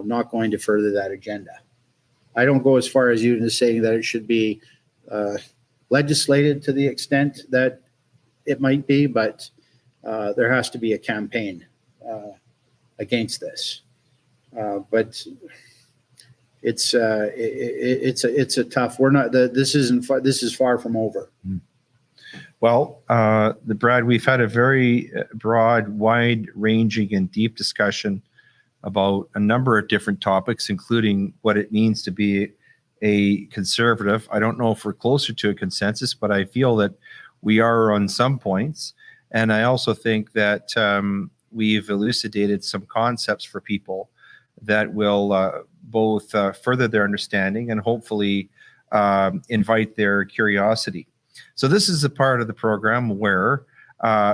not going to further that agenda. I don't go as far as you in saying that it should be legislated to the extent that it might be, but there has to be a campaign against this. But it's a tough. We're not. This is far from over. Well, Brad, we've had a very broad, wide-ranging, and deep discussion about a number of different topics, including what it means to be a conservative. I don't know if we're closer to a consensus, but I feel that we are on some points. And I also think that we've elucidated some concepts for people that will both further their understanding and hopefully invite their curiosity. So this is a part of the program where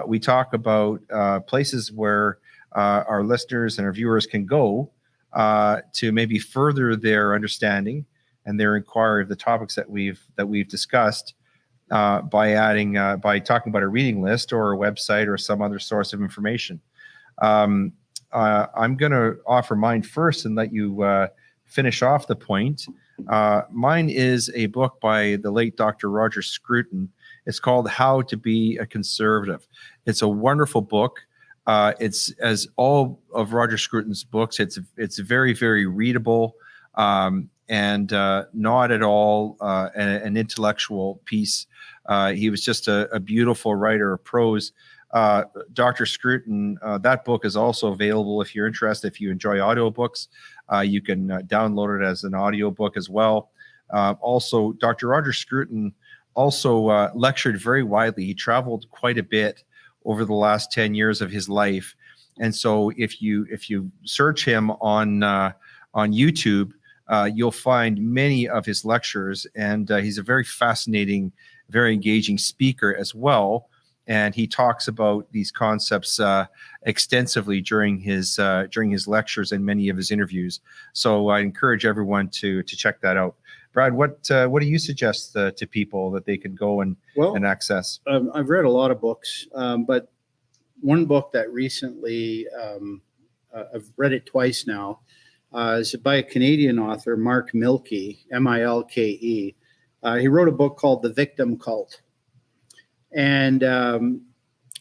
we talk about places where our listeners and our viewers can go to maybe further their understanding and their inquiry of the topics that we've discussed by talking about a reading list or a website or some other source of information. I'm going to offer mine first and let you finish off the point. Mine is a book by the late Dr. Roger Scruton. It's called How to Be a Conservative. It's a wonderful book. It's, as all of Roger Scruton's books, it's very, very readable and not at all an intellectual piece. He was just a beautiful writer of prose. Dr. Scruton, that book is also available if you're interested. If you enjoy audiobooks, you can download it as an audiobook as well. Also, Dr. Roger Scruton also lectured very widely. He traveled quite a bit over the last 10 years of his life. And so if you search him on YouTube, you'll find many of his lectures. And he's a very fascinating, very engaging speaker as well. And he talks about these concepts extensively during his lectures and many of his interviews. So I encourage everyone to check that out. Brad, what do you suggest to people that they can go and access? I've read a lot of books, but one book that recently I've read it twice now is by a Canadian author, Mark Milke, Milke. He wrote a book called The Victim Cult. And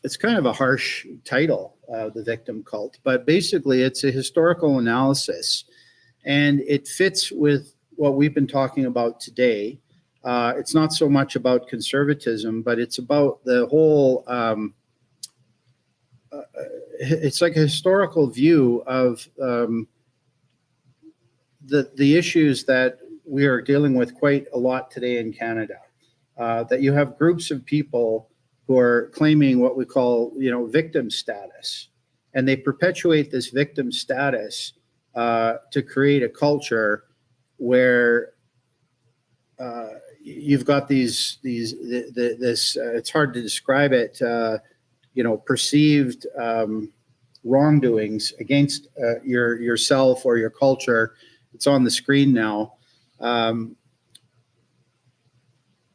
it's kind of a harsh title, the victim cult, but basically it's a historical analysis, and it fits with what we've been talking about today. It's not so much about conservatism, but it's about the whole, it's like a historical view of the issues that we are dealing with quite a lot today in Canada. That you have groups of people who are claiming what we call, victim status, and they perpetuate this victim status to create a culture where you've got this. It's hard to describe it. Perceived wrongdoings against yourself or your culture. It's on the screen now.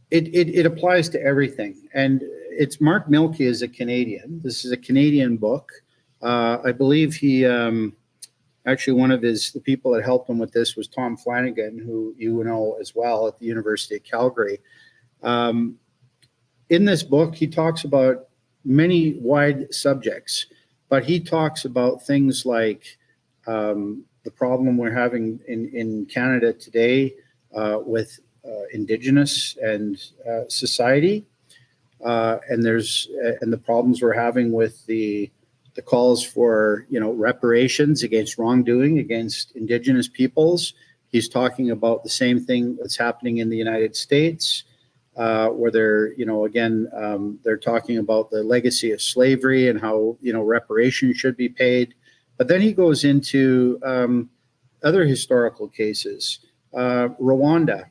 It applies to everything, and it's Mark Milke is a Canadian. This is a Canadian book. I believe he actually one of the people that helped him with this was Tom Flanagan, who you know as well at the University of Calgary. In this book, he talks about many wide subjects, but he talks about things like the problem we're having in Canada today with Indigenous and society, and the problems we're having with the calls for reparations against wrongdoing against Indigenous peoples. He's talking about the same thing that's happening in the United States, where they're they're talking about the legacy of slavery and how reparations should be paid. But then he goes into other historical cases. Rwanda,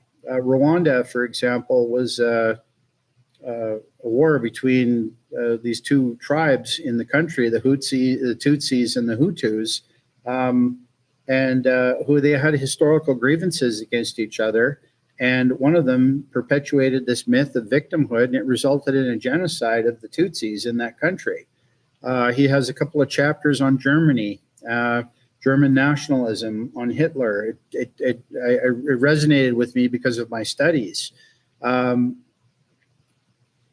for example, was a war between these two tribes in the country, the Tutsis and the Hutus, and who they had historical grievances against each other. And one of them perpetuated this myth of victimhood, and it resulted in a genocide of the Tutsis in that country. He has a couple of chapters on Germany, German nationalism, on Hitler. It resonated with me because of my studies.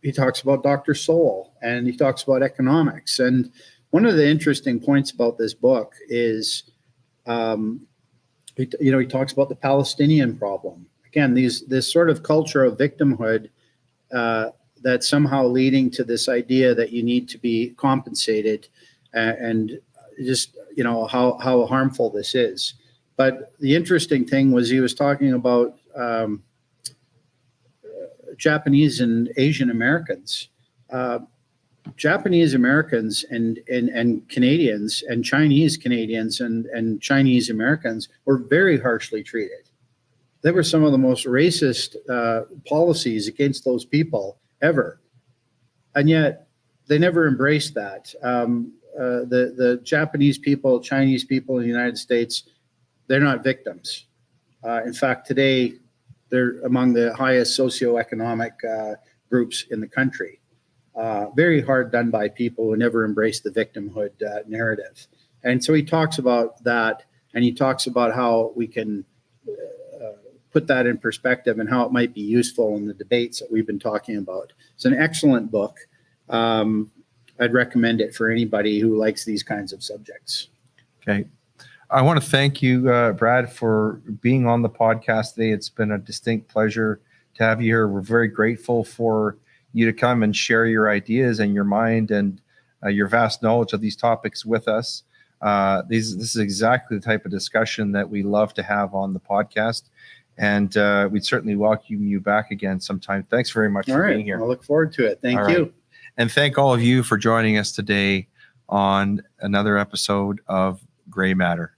He talks about Dr. Sowell, and he talks about economics. And one of the interesting points about this book is, he talks about the Palestinian problem. Again, this sort of culture of victimhood that's somehow leading to this idea that you need to be compensated, and just how harmful this is. But the interesting thing was he was talking about Japanese and Asian Americans. Japanese Americans and Canadians and Chinese Canadians and Chinese Americans were very harshly treated. There were some of the most racist policies against those people ever. And yet they never embraced that. The Japanese people, Chinese people in the United States, they're not victims. In fact, today, they're among the highest socioeconomic groups in the country. Very hard done by people who never embraced the victimhood narrative. And so he talks about that, and he talks about how we can put that in perspective and how it might be useful in the debates that we've been talking about. It's an excellent book. I'd recommend it for anybody who likes these kinds of subjects. Okay. I want to thank you, Brad, for being on the podcast today. It's been a distinct pleasure to have you here. We're very grateful for you to come and share your ideas and your mind and your vast knowledge of these topics with us. This is exactly the type of discussion that we love to have on the podcast. And we'd certainly welcome you back again sometime. Thanks very much for being here. I look forward to it. Thank you. And thank all of you for joining us today on another episode of Gray Matter.